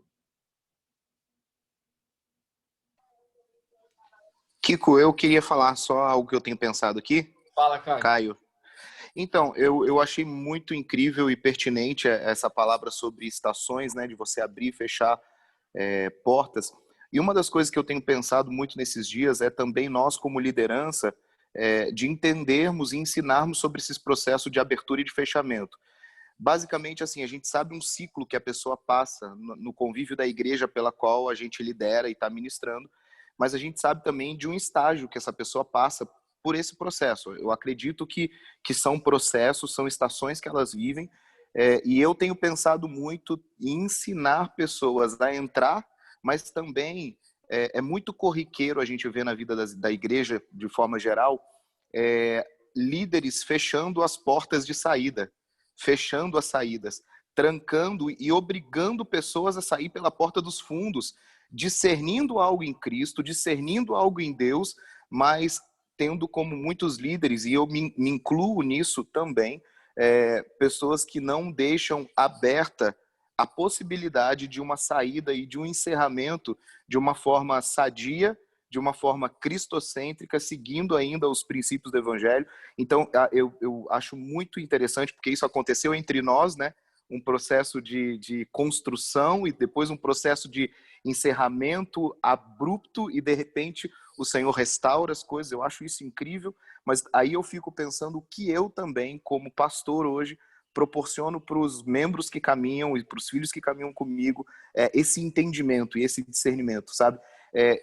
Kiko, eu queria falar só algo que eu tenho pensado aqui. Fala, Caio. Então, eu achei muito incrível e pertinente essa palavra sobre estações, né, de você abrir e fechar portas. E uma das coisas que eu tenho pensado muito nesses dias é também nós, como liderança, de entendermos e ensinarmos sobre esses processos de abertura e de fechamento. Basicamente, assim, a gente sabe um ciclo que a pessoa passa no convívio da igreja pela qual a gente lidera e está ministrando, mas a gente sabe também de um estágio que essa pessoa passa por esse processo. Eu acredito que são processos, são estações que elas vivem, e eu tenho pensado muito em ensinar pessoas a entrar, mas também é muito corriqueiro a gente ver na vida da igreja, de forma geral, líderes fechando as portas de saída, fechando as saídas, trancando e obrigando pessoas a sair pela porta dos fundos, discernindo algo em Cristo, discernindo algo em Deus, mas tendo como muitos líderes, e eu me incluo nisso também, pessoas que não deixam aberta a possibilidade de uma saída e de um encerramento de uma forma sadia, de uma forma cristocêntrica, seguindo ainda os princípios do Evangelho. Então, eu acho muito interessante, porque isso aconteceu entre nós, né? Um processo de construção e depois um processo de encerramento abrupto e, de repente, o Senhor restaura as coisas. Eu acho isso incrível, mas aí eu fico pensando o que eu também, como pastor hoje, proporciono para os membros que caminham e para os filhos que caminham comigo esse entendimento e esse discernimento, sabe?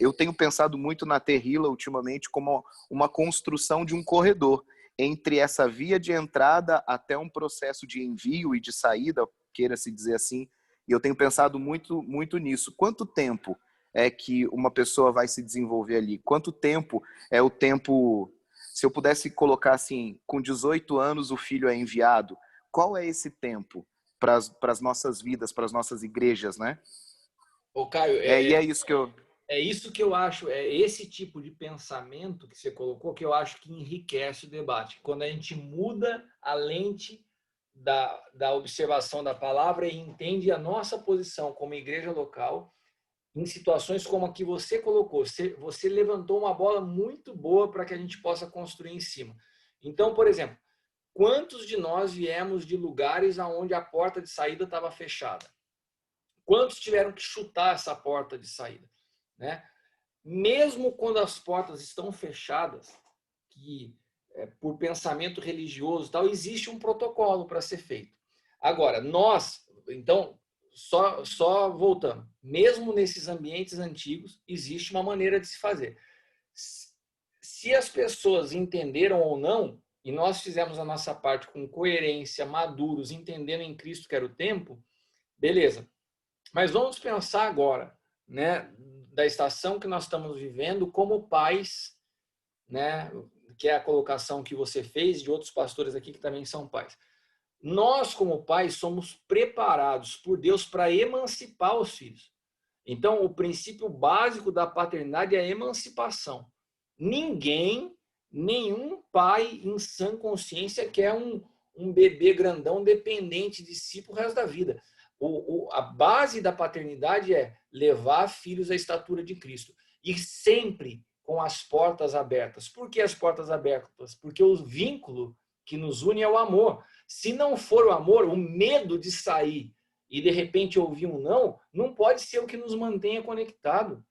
Eu tenho pensado muito na Terrila ultimamente como uma construção de um corredor entre essa via de entrada até um processo de envio e de saída, queira-se dizer assim, e eu tenho pensado muito, muito nisso. Quanto tempo é que uma pessoa vai se desenvolver ali? Quanto tempo é o tempo... Se eu pudesse colocar assim, com 18 anos o filho é enviado, qual é esse tempo para as nossas vidas, para as nossas igrejas, né? Ô, Caio, E é isso que eu... É isso que eu acho, é esse tipo de pensamento que você colocou que eu acho que enriquece o debate. Quando a gente muda a lente da observação da palavra e entende a nossa posição como igreja local em situações como a que você colocou. Você levantou uma bola muito boa para que a gente possa construir em cima. Então, por exemplo, quantos de nós viemos de lugares onde a porta de saída estava fechada? Quantos tiveram que chutar essa porta de saída? Né? Mesmo quando as portas estão fechadas, que por pensamento religioso tal, existe um protocolo para ser feito. Agora, nós, então, só voltando, mesmo nesses ambientes antigos, existe uma maneira de se fazer. Se as pessoas entenderam ou não, e nós fizemos a nossa parte com coerência, maduros, entendendo em Cristo que era o tempo, beleza. Mas vamos pensar agora, né, da estação que nós estamos vivendo como pais, né, que é a colocação que você fez de outros pastores aqui que também são pais. Nós, como pais, somos preparados por Deus para emancipar os filhos. Então, o princípio básico da paternidade é a emancipação. Nenhum pai em sã consciência quer um bebê grandão dependente de si pro resto da vida. A base da paternidade é levar filhos à estatura de Cristo. E sempre com as portas abertas. Por que as portas abertas? Porque o vínculo que nos une é o amor. Se não for o amor, o medo de sair e de repente ouvir um não pode ser o que nos mantenha conectado.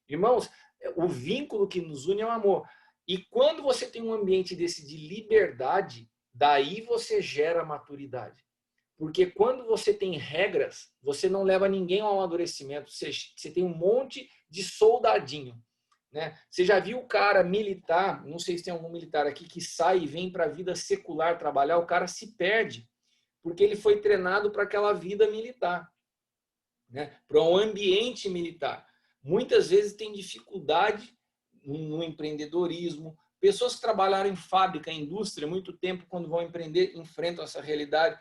Irmãos, o vínculo que nos une é o amor. E quando você tem um ambiente desse de liberdade, daí você gera maturidade. Porque quando você tem regras, você não leva ninguém ao amadurecimento. Você tem um monte de soldadinho. Né? Você já viu o cara militar, não sei se tem algum militar aqui, que sai e vem para a vida secular trabalhar, o cara se perde, porque ele foi treinado para aquela vida militar, né? Para um ambiente militar. Muitas vezes tem dificuldade no empreendedorismo. Pessoas que trabalharam em fábrica, em indústria, muito tempo, quando vão empreender, enfrentam essa realidade,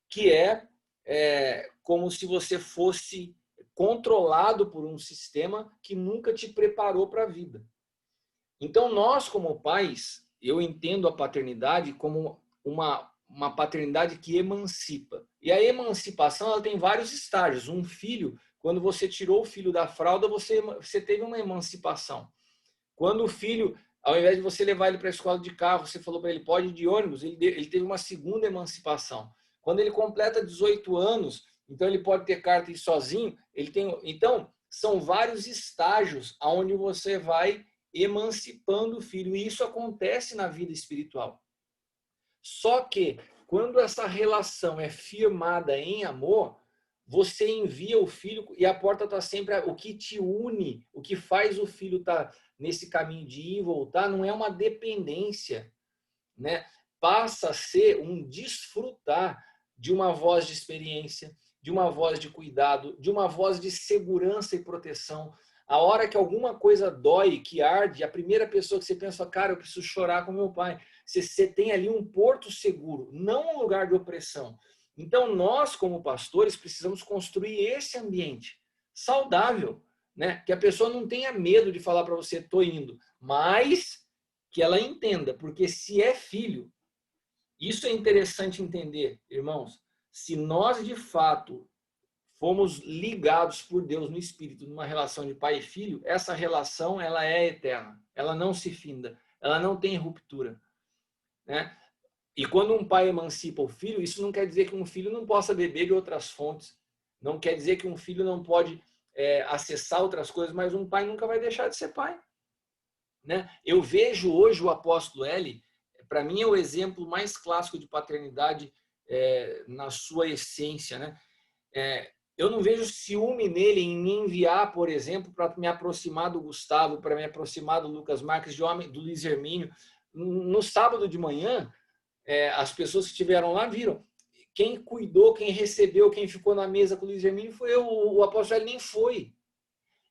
que é como se você fosse controlado por um sistema que nunca te preparou para a vida. Então, nós, como pais, eu entendo a paternidade como uma paternidade que emancipa. E a emancipação ela tem vários estágios. Um filho, quando você tirou o filho da fralda, você teve uma emancipação. Quando o filho, ao invés de você levar ele para a escola de carro, você falou para ele, pode ir de ônibus, ele teve uma segunda emancipação. Quando ele completa 18 anos, então ele pode ter carta e ir sozinho. Então, são vários estágios onde você vai emancipando o filho. E isso acontece na vida espiritual. Só que, quando essa relação é firmada em amor, você envia o filho e a porta está sempre... O que te une, o que faz o filho estar nesse caminho de ir e voltar, não é uma dependência, né? Passa a ser um desfrutar de uma voz de experiência, de uma voz de cuidado, de uma voz de segurança e proteção. A hora que alguma coisa dói, que arde, a primeira pessoa que você pensa, cara, eu preciso chorar com meu pai. Você tem ali um porto seguro, não um lugar de opressão, Então, nós, como pastores, precisamos construir esse ambiente saudável, né? Que a pessoa não tenha medo de falar para você, estou indo, mas que ela entenda, porque se é filho, isso é interessante entender, irmãos, se nós de fato fomos ligados por Deus no Espírito numa relação de pai e filho, essa relação ela é eterna, ela não se finda, ela não tem ruptura, né? E quando um pai emancipa o filho, isso não quer dizer que um filho não possa beber de outras fontes, não quer dizer que um filho não pode acessar outras coisas, mas um pai nunca vai deixar de ser pai, né? Eu vejo hoje o apóstolo L, para mim é o exemplo mais clássico de paternidade na sua essência, né? Eu não vejo ciúme nele em me enviar, por exemplo, para me aproximar do Gustavo, para me aproximar do Lucas Marques, do Luiz Hermínio. No sábado de manhã, as pessoas que estiveram lá viram. Quem cuidou, quem recebeu, quem ficou na mesa com o Luiz Hermínio foi eu. O apóstolo nem foi.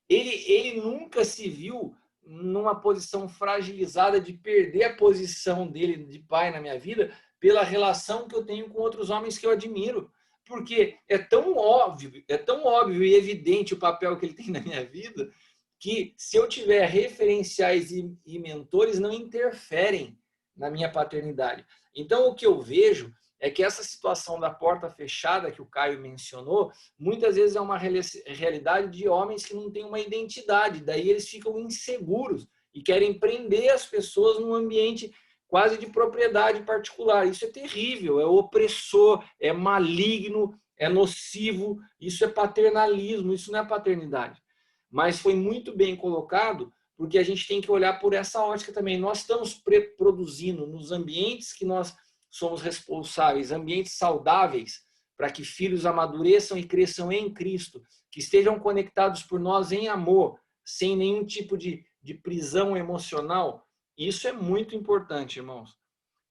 Ele nunca se viu numa posição fragilizada de perder a posição dele de pai na minha vida pela relação que eu tenho com outros homens que eu admiro. Porque é tão óbvio e evidente o papel que ele tem na minha vida, que se eu tiver referenciais e mentores, não interferem na minha paternidade. Então, o que eu vejo é que essa situação da porta fechada que o Caio mencionou, muitas vezes é uma realidade de homens que não têm uma identidade, daí eles ficam inseguros e querem prender as pessoas num ambiente quase de propriedade particular. Isso é terrível, é opressor, é maligno, é nocivo, isso é paternalismo, isso não é paternidade. Mas foi muito bem colocado, porque a gente tem que olhar por essa ótica também. Nós estamos produzindo nos ambientes que nós somos responsáveis, ambientes saudáveis, para que filhos amadureçam e cresçam em Cristo, que estejam conectados por nós em amor, sem nenhum tipo de prisão emocional. Isso é muito importante, irmãos.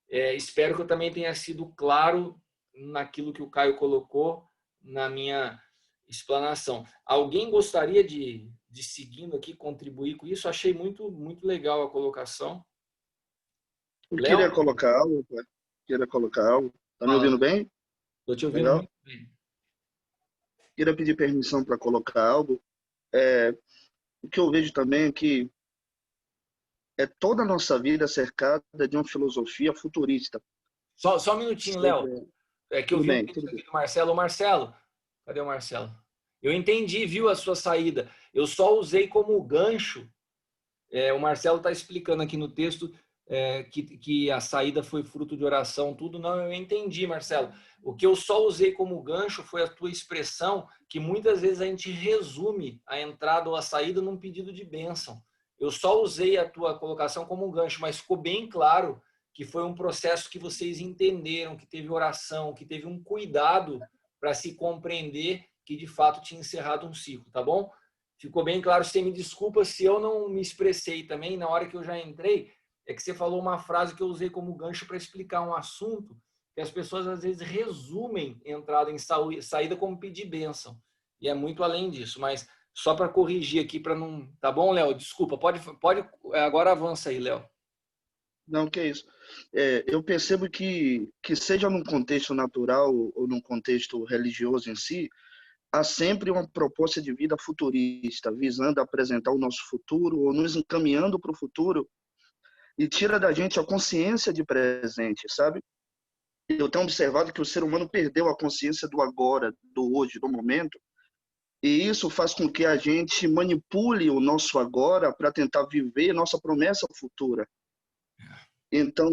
Espero que eu também tenha sido claro naquilo que o Caio colocou na minha explanação. Alguém gostaria de seguindo aqui, contribuir com isso? Achei muito, muito legal a colocação. Eu queria colocar algo, pai. Tá me ouvindo bem? Estou te ouvindo Legal? muito bem. Queria pedir permissão para colocar algo. O que eu vejo também é que toda a nossa vida cercada de uma filosofia futurista. Só um minutinho, Léo. É que eu vi um vídeo aqui do Marcelo. Marcelo, cadê o Marcelo? Eu entendi, viu, a sua saída. Eu só usei como gancho. O Marcelo está explicando aqui no texto que a saída foi fruto de oração, tudo. Não, eu entendi, Marcelo. O que eu só usei como gancho foi a tua expressão, que muitas vezes a gente resume a entrada ou a saída num pedido de bênção. Eu só usei a tua colocação como um gancho, mas ficou bem claro que foi um processo que vocês entenderam, que teve oração, que teve um cuidado para se compreender que de fato tinha encerrado um ciclo, tá bom? Ficou bem claro. Você me desculpa se eu não me expressei também, na hora que eu já entrei, é que você falou uma frase que eu usei como gancho para explicar um assunto que as pessoas às vezes resumem entrada em saída como pedir bênção. E é muito além disso, mas só para corrigir aqui, para não... Tá bom, Léo? Desculpa, pode agora avança aí, Léo. Não, que é isso. Eu percebo que seja num contexto natural ou num contexto religioso em si, há sempre uma proposta de vida futurista, visando apresentar o nosso futuro ou nos encaminhando para o futuro, e tira da gente a consciência de presente, sabe? Eu tenho observado que o ser humano perdeu a consciência do agora, do hoje, do momento, e isso faz com que a gente manipule o nosso agora para tentar viver nossa promessa futura. Então,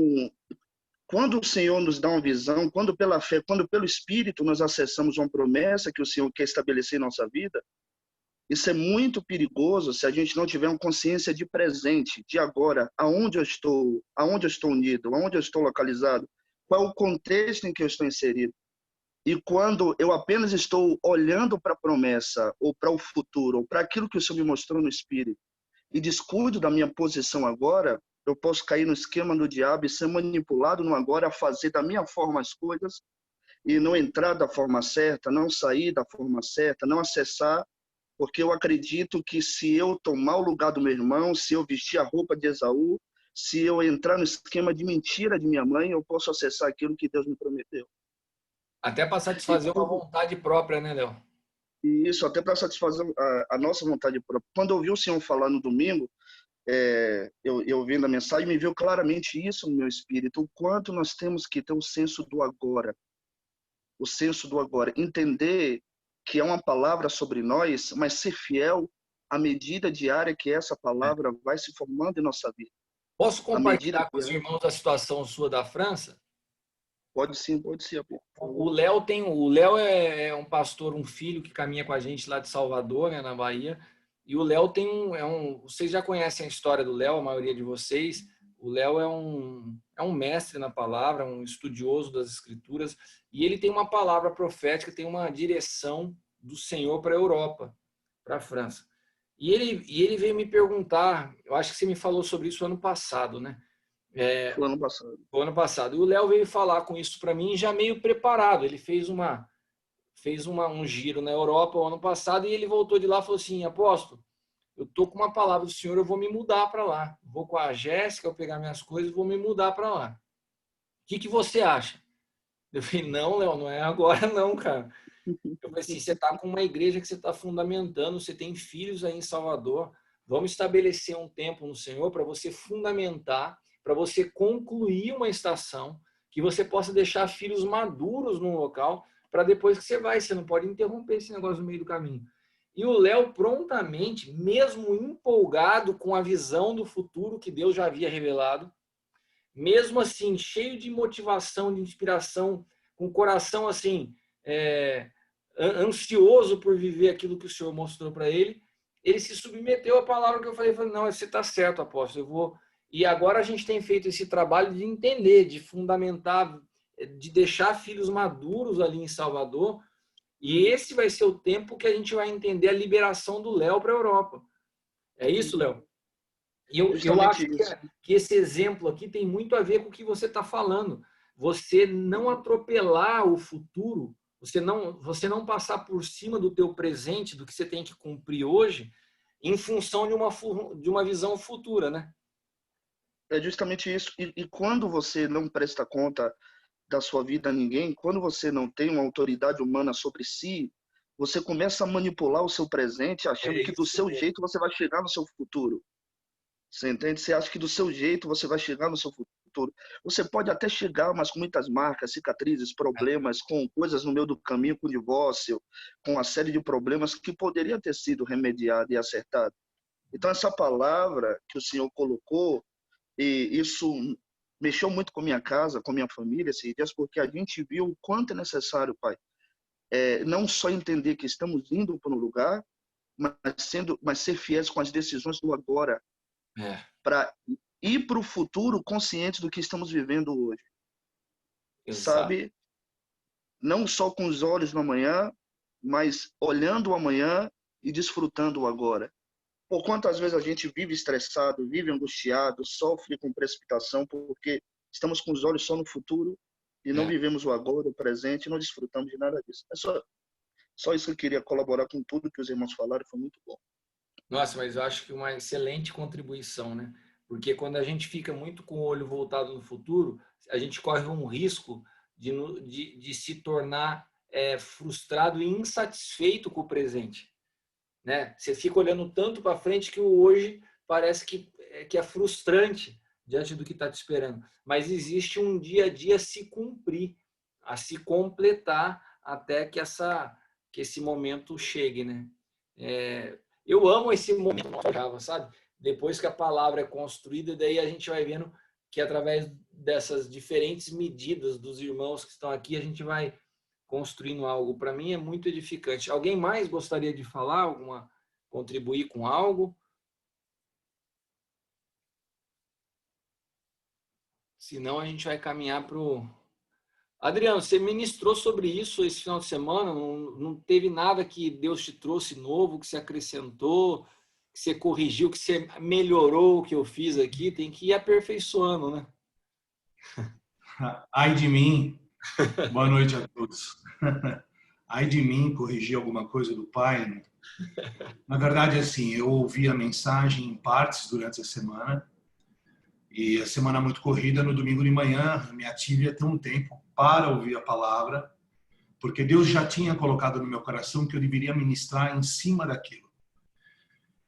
quando o Senhor nos dá uma visão, quando pela fé, quando pelo Espírito nós acessamos uma promessa que o Senhor quer estabelecer em nossa vida, isso é muito perigoso se a gente não tiver uma consciência de presente, de agora, aonde eu estou unido, aonde eu estou localizado, qual é o contexto em que eu estou inserido. E quando eu apenas estou olhando para a promessa, ou para o futuro, ou para aquilo que o Senhor me mostrou no Espírito, e descuido da minha posição agora, eu posso cair no esquema do diabo e ser manipulado no agora a fazer da minha forma as coisas, e não entrar da forma certa, não sair da forma certa, não acessar, porque eu acredito que se eu tomar o lugar do meu irmão, se eu vestir a roupa de Esaú, se eu entrar no esquema de mentira de minha mãe, eu posso acessar aquilo que Deus me prometeu. Até para satisfazer uma vontade própria, né, Léo? Isso, até para satisfazer a nossa vontade própria. Quando eu ouvi o Senhor falar no domingo, eu vendo a mensagem, me veio claramente isso no meu espírito, o quanto nós temos que ter o senso do agora. O senso do agora. Entender que é uma palavra sobre nós, mas ser fiel à medida diária que essa palavra vai se formando em nossa vida. Posso compartilhar com os irmãos a situação sua da França? Pode sim, pode sim. O Léo é um pastor, um filho que caminha com a gente lá de Salvador, né, na Bahia. E o Léo vocês já conhecem a história do Léo, a maioria de vocês. O Léo é um mestre na palavra, um estudioso das Escrituras, e ele tem uma palavra profética, tem uma direção do Senhor para a Europa, para a França. E ele veio me perguntar, eu acho que você me falou sobre isso ano passado, né? Foi ano passado. Foi ano passado. E o Léo veio falar com isso para mim já meio preparado. Ele fez um giro na Europa o ano passado e ele voltou de lá e falou assim, apóstolo, eu tô com uma palavra do Senhor, eu vou me mudar para lá. Vou com a Jéssica, eu pegar minhas coisas e vou me mudar para lá. O que você acha? Eu falei, não, Léo, não é agora não, cara. Eu falei assim, você está com uma igreja que você está fundamentando, você tem filhos aí em Salvador, vamos estabelecer um tempo no Senhor para você fundamentar, para você concluir uma estação, que você possa deixar filhos maduros no local, para depois que você não pode interromper esse negócio no meio do caminho. E o Léo prontamente, mesmo empolgado com a visão do futuro que Deus já havia revelado, mesmo assim, cheio de motivação, de inspiração, com o coração assim, ansioso por viver aquilo que o Senhor mostrou para ele, ele se submeteu à palavra que eu falei, não, você está certo, apóstolo, eu vou... E agora a gente tem feito esse trabalho de entender, de fundamentar, de deixar filhos maduros ali em Salvador, e esse vai ser o tempo que a gente vai entender a liberação do Léo para a Europa. É isso, Léo? E eu acho que esse exemplo aqui tem muito a ver com o que você está falando. Você não atropelar o futuro, você não passar por cima do teu presente, do que você tem que cumprir hoje, em função de uma visão futura, né? É justamente isso. E quando você não presta conta da sua vida a ninguém, quando você não tem uma autoridade humana sobre si, você começa a manipular o seu presente, achando que do seu jeito você vai chegar no seu futuro. Você entende? Você acha que do seu jeito você vai chegar no seu futuro. Você pode até chegar, mas com muitas marcas, cicatrizes, problemas, com coisas no meio do caminho, com divórcio, com uma série de problemas que poderia ter sido remediado e acertado. Então, essa palavra que o Senhor colocou, e isso mexeu muito com minha casa, com minha família esses dias, porque a gente viu o quanto é necessário, Pai, não só entender que estamos indo para um lugar, mas ser fiéis com as decisões do agora, para ir para o futuro conscientes do que estamos vivendo hoje. Exato. Sabe? Não só com os olhos no amanhã, mas olhando o amanhã e desfrutando o agora. Por quantas vezes a gente vive estressado, vive angustiado, sofre com precipitação, porque estamos com os olhos só no futuro e não vivemos o agora, o presente, e não desfrutamos de nada disso. É só isso que eu queria colaborar com tudo que os irmãos falaram, foi muito bom. Nossa, mas eu acho que uma excelente contribuição, né? Porque quando a gente fica muito com o olho voltado no futuro, a gente corre um risco de se tornar frustrado e insatisfeito com o presente. Né? Você fica olhando tanto para frente que o hoje parece que é frustrante diante do que está te esperando. Mas existe um dia a dia a se cumprir, a se completar até que esse momento chegue. Né? Eu amo esse momento, sabe? Depois que a palavra é construída, daí a gente vai vendo que através dessas diferentes medidas dos irmãos que estão aqui, a gente vai construindo algo. Para mim é muito edificante. Alguém mais gostaria de falar, contribuir com algo? Senão a gente vai caminhar para o... Adriano, você ministrou sobre isso esse final de semana? Não teve nada que Deus te trouxe novo, que você acrescentou, que você corrigiu, que você melhorou o que eu fiz aqui? Tem que ir aperfeiçoando, né? Ai de mim. Boa noite a todos. Ai de mim corrigir alguma coisa do Pai. Né? Na verdade, assim, eu ouvi a mensagem em partes durante a semana. E a semana muito corrida, no domingo de manhã, me ative a ter um tempo para ouvir a palavra. porque Deus já tinha colocado no meu coração que eu deveria ministrar em cima daquilo.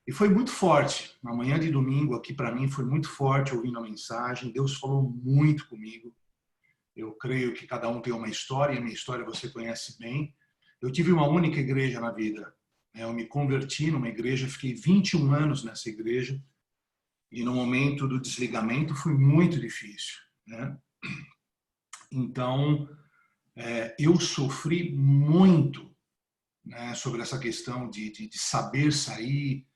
E foi muito forte. Na manhã de domingo, aqui para mim, foi muito forte ouvindo a mensagem. Deus falou muito comigo. Eu creio que cada um tem uma história, e a minha história você conhece bem. Eu tive uma única igreja na vida. Eu me converti numa igreja, fiquei 21 anos nessa igreja, e no momento do desligamento foi muito difícil, né? Então, eu sofri muito, né, sobre essa questão de saber sair.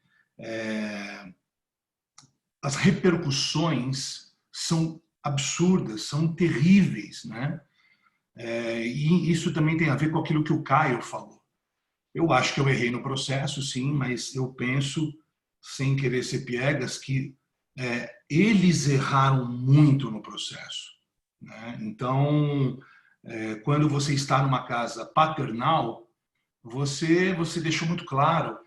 As repercussões são absurdas, são terríveis, né? E isso também tem a ver com aquilo que o Caio falou. Eu acho que eu errei no processo, sim, mas eu penso, sem querer ser piegas, que eles erraram muito no processo, né? Então, quando você está numa casa paternal, você deixou muito claro,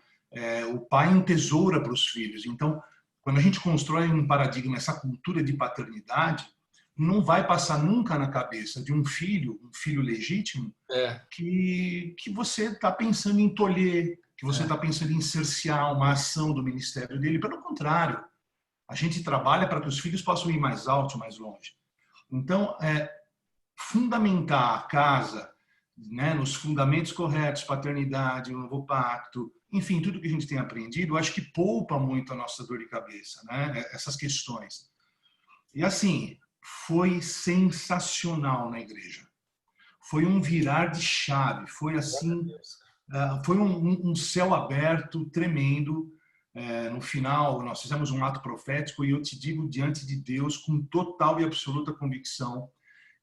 o pai entesoura para os filhos. Então, quando a gente constrói um paradigma, essa cultura de paternidade, não vai passar nunca na cabeça de um filho legítimo, que você está pensando em tolher, que você está pensando em cercear uma ação do ministério dele. Pelo contrário, a gente trabalha para que os filhos possam ir mais alto, mais longe. Então, fundamentar a casa, né, nos fundamentos corretos, paternidade, o novo pacto, enfim, tudo que a gente tem aprendido, eu acho que poupa muito a nossa dor de cabeça, né, essas questões. E assim, foi sensacional na igreja. Foi um virar de chave, foi assim, foi um céu aberto tremendo. No final, nós fizemos um ato profético e eu te digo diante de Deus, com total e absoluta convicção,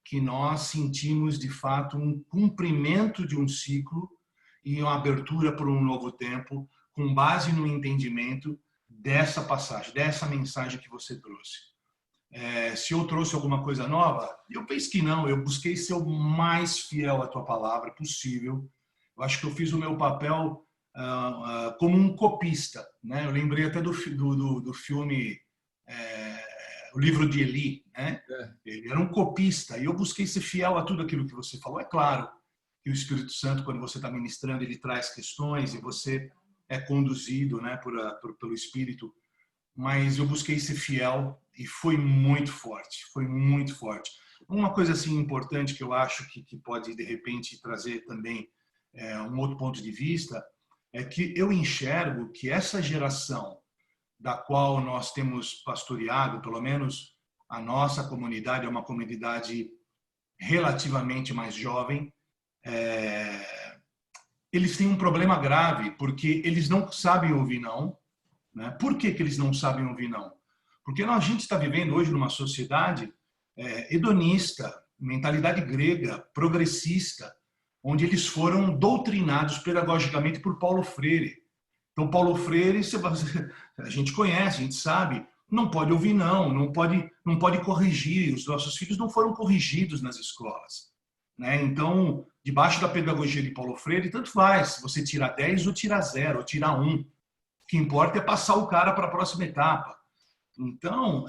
que nós sentimos, de fato, um cumprimento de um ciclo e uma abertura para um novo tempo, com base no entendimento dessa passagem, dessa mensagem que você trouxe. Se eu trouxe alguma coisa nova, eu penso que não. Eu busquei ser o mais fiel à tua palavra possível. Eu acho que eu fiz o meu papel como um copista, né? Eu lembrei até do filme O Livro de Eli, né? Ele era um copista e eu busquei ser fiel a tudo aquilo que você falou. É claro que o Espírito Santo, quando você está ministrando, ele traz questões e você é conduzido, né, pelo Espírito, mas eu busquei ser fiel e foi muito forte, foi muito forte. Uma coisa assim importante que eu acho que pode, de repente, trazer também um outro ponto de vista é que eu enxergo que essa geração da qual nós temos pastoreado, pelo menos a nossa comunidade é uma comunidade relativamente mais jovem, eles têm um problema grave, porque eles não sabem ouvir não, né? Por que eles não sabem ouvir não? Porque a gente está vivendo hoje numa sociedade hedonista, mentalidade grega, progressista, onde eles foram doutrinados pedagogicamente por Paulo Freire. Então, Paulo Freire, a gente conhece, a gente sabe, não pode ouvir não pode corrigir. Os nossos filhos não foram corrigidos nas escolas, né? Então, debaixo da pedagogia de Paulo Freire, tanto faz se você tira 10 ou tira 0, ou tira 1. O que importa é passar o cara para a próxima etapa. Então,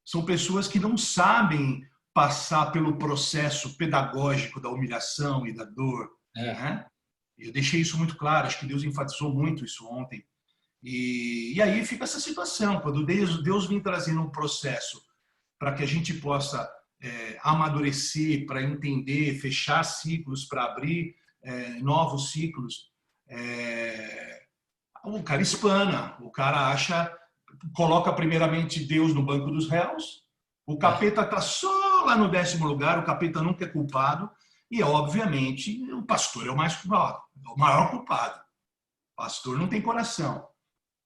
são pessoas que não sabem passar pelo processo pedagógico da humilhação e da dor, né? Eu deixei isso muito claro, acho que Deus enfatizou muito isso ontem. E aí fica essa situação, quando Deus vem trazendo um processo para que a gente possa amadurecer, para entender, fechar ciclos, para abrir novos ciclos, o cara espana, o cara coloca primeiramente Deus no banco dos réus, o capeta está só lá no 10º lugar, o capeta nunca é culpado, e obviamente o pastor é o mais culpado, é o maior culpado. O pastor não tem coração.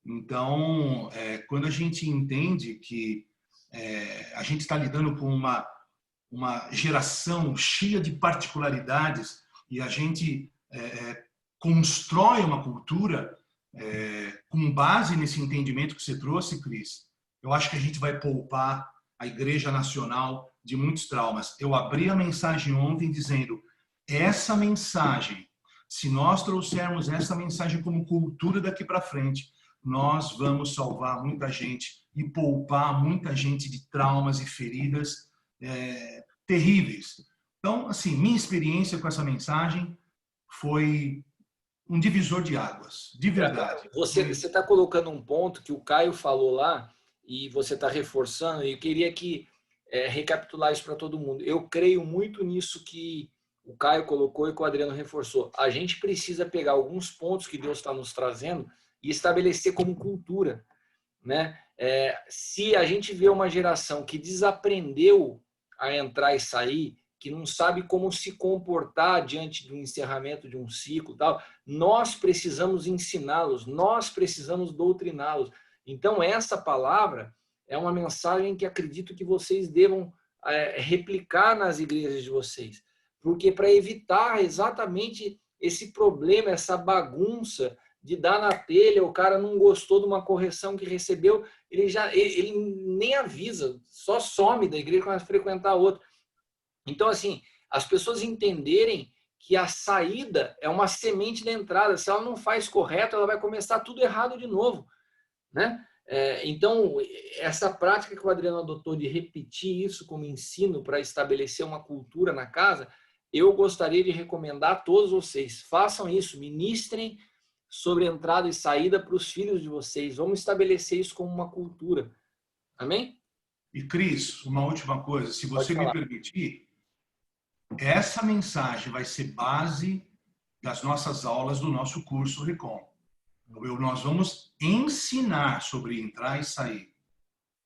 Então, quando a gente entende que a gente está lidando com uma geração cheia de particularidades e a gente constrói uma cultura com base nesse entendimento que você trouxe, Cris, eu acho que a gente vai poupar a Igreja Nacional de muitos traumas. Eu abri a mensagem ontem dizendo, essa mensagem, se nós trouxermos essa mensagem como cultura daqui para frente, nós vamos salvar muita gente e poupar muita gente de traumas e feridas terríveis. Então, assim, minha experiência com essa mensagem foi um divisor de águas, de verdade. Você está colocando um ponto que o Caio falou lá e você está reforçando, e eu queria recapitular isso para todo mundo. Eu creio muito nisso que o Caio colocou e que o Adriano reforçou. A gente precisa pegar alguns pontos que Deus está nos trazendo e estabelecer como cultura, né? Se a gente vê uma geração que desaprendeu a entrar e sair, que não sabe como se comportar diante do encerramento de um ciclo, tal, nós precisamos ensiná-los, nós precisamos doutriná-los. Então, essa palavra é uma mensagem que acredito que vocês devam replicar nas igrejas de vocês, porque para evitar exatamente esse problema, essa bagunça de dar na telha, o cara não gostou de uma correção que recebeu, ele nem avisa, só some da igreja e começa a frequentar outra. Então, assim, as pessoas entenderem que a saída é uma semente da entrada. Se ela não faz correto, ela vai começar tudo errado de novo, né? Então, essa prática que o Adriano adotou de repetir isso como ensino para estabelecer uma cultura na casa, eu gostaria de recomendar a todos vocês. Façam isso, ministrem sobre entrada e saída para os filhos de vocês. Vamos estabelecer isso como uma cultura. Amém? E, Cris, uma última coisa, se você me permitir, essa mensagem vai ser base das nossas aulas do nosso curso Recom. Nós vamos ensinar sobre entrar e sair.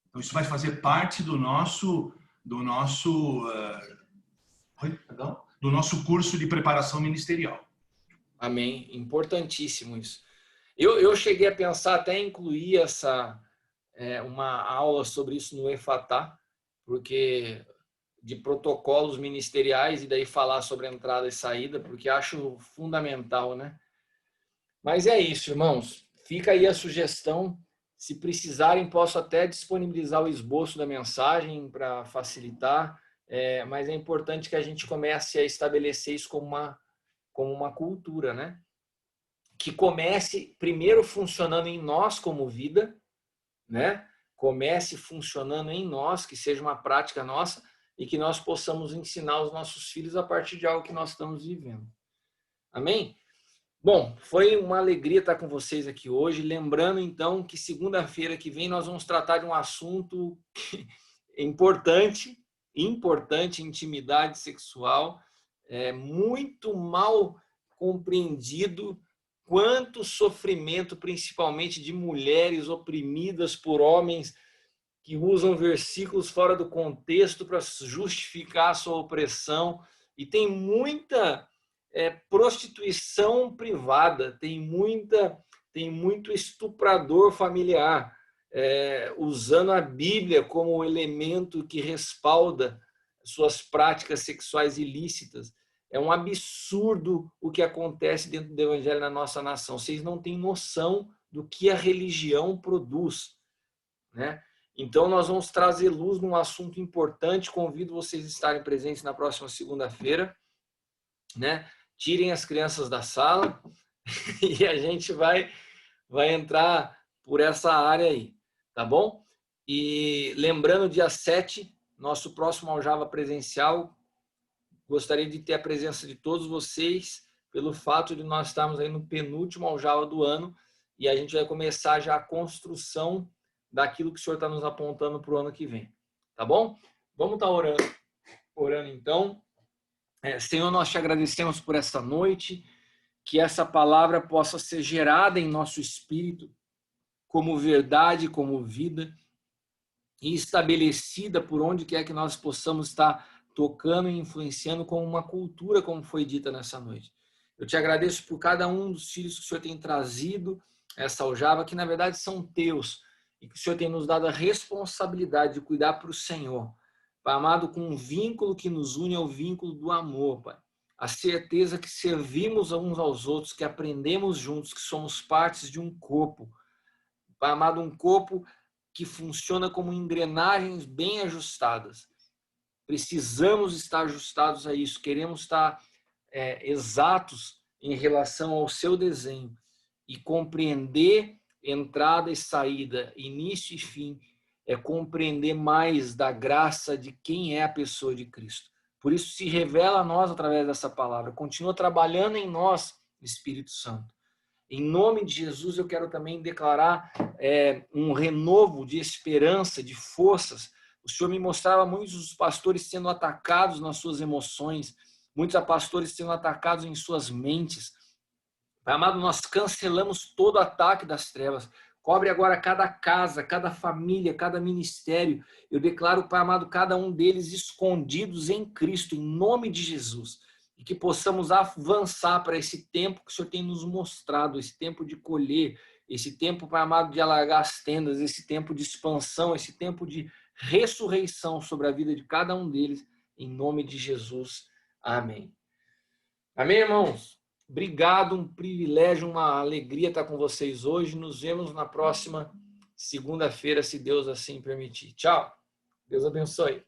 Então, isso vai fazer parte do nosso curso de preparação ministerial. Amém. Importantíssimo isso. Eu cheguei a pensar até em incluir uma aula sobre isso no EFATá, porque de protocolos ministeriais e daí falar sobre entrada e saída, porque acho fundamental, né? Mas é isso, irmãos. Fica aí a sugestão. Se precisarem, posso até disponibilizar o esboço da mensagem para facilitar, mas é importante que a gente comece a estabelecer isso como uma cultura, né? Que comece primeiro funcionando em nós como vida, né? Comece funcionando em nós, que seja uma prática nossa, e que nós possamos ensinar os nossos filhos a partir de algo que nós estamos vivendo. Amém? Bom, foi uma alegria estar com vocês aqui hoje. Lembrando, então, que segunda-feira que vem nós vamos tratar de um assunto importante, intimidade sexual. É muito mal compreendido, quanto sofrimento, principalmente de mulheres oprimidas por homens que usam versículos fora do contexto para justificar a sua opressão. E tem muita prostituição privada, tem muito estuprador familiar, usando a Bíblia como elemento que respalda suas práticas sexuais ilícitas. É um absurdo o que acontece dentro do evangelho na nossa nação. Vocês não têm noção do que a religião produz, né? Então, nós vamos trazer luz num assunto importante. Convido vocês a estarem presentes na próxima segunda-feira, né? Tirem as crianças da sala e a gente vai entrar por essa área aí, tá bom? E lembrando, dia 7, nosso próximo Aljava presencial, gostaria de ter a presença de todos vocês, pelo fato de nós estarmos aí no penúltimo Aljava do ano, e a gente vai começar já a construção daquilo que o Senhor está nos apontando para o ano que vem. Tá bom? Vamos estar orando então. Senhor, nós te agradecemos por essa noite, que essa palavra possa ser gerada em nosso espírito como verdade, como vida, e estabelecida por onde quer que nós possamos estar tocando e influenciando como uma cultura, como foi dita nessa noite. Eu te agradeço por cada um dos filhos que o Senhor tem trazido essa aljava, que na verdade são teus, e que o Senhor tem nos dado a responsabilidade de cuidar para o Senhor. Pai amado, com um vínculo que nos une ao vínculo do amor, Pai. A certeza que servimos uns aos outros, que aprendemos juntos, que somos partes de um corpo. Pai amado, um corpo que funciona como engrenagens bem ajustadas. Precisamos estar ajustados a isso, queremos estar exatos em relação ao seu desenho e compreender entrada e saída, início e fim, é compreender mais da graça de quem é a pessoa de Cristo. Por isso, se revela a nós através dessa palavra. Continua trabalhando em nós, Espírito Santo. Em nome de Jesus, eu quero também declarar um renovo de esperança, de forças. O Senhor me mostrava muitos dos pastores sendo atacados nas suas emoções, muitos pastores sendo atacados em suas mentes. Pai amado, nós cancelamos todo ataque das trevas. Cobre agora cada casa, cada família, cada ministério. Eu declaro, Pai amado, cada um deles escondidos em Cristo, em nome de Jesus. E que possamos avançar para esse tempo que o Senhor tem nos mostrado, esse tempo de colher, esse tempo, Pai amado, de alargar as tendas, esse tempo de expansão, esse tempo de ressurreição sobre a vida de cada um deles, em nome de Jesus. Amém. Amém, irmãos? Obrigado, um privilégio, uma alegria estar com vocês hoje. Nos vemos na próxima segunda-feira, se Deus assim permitir. Tchau. Deus abençoe.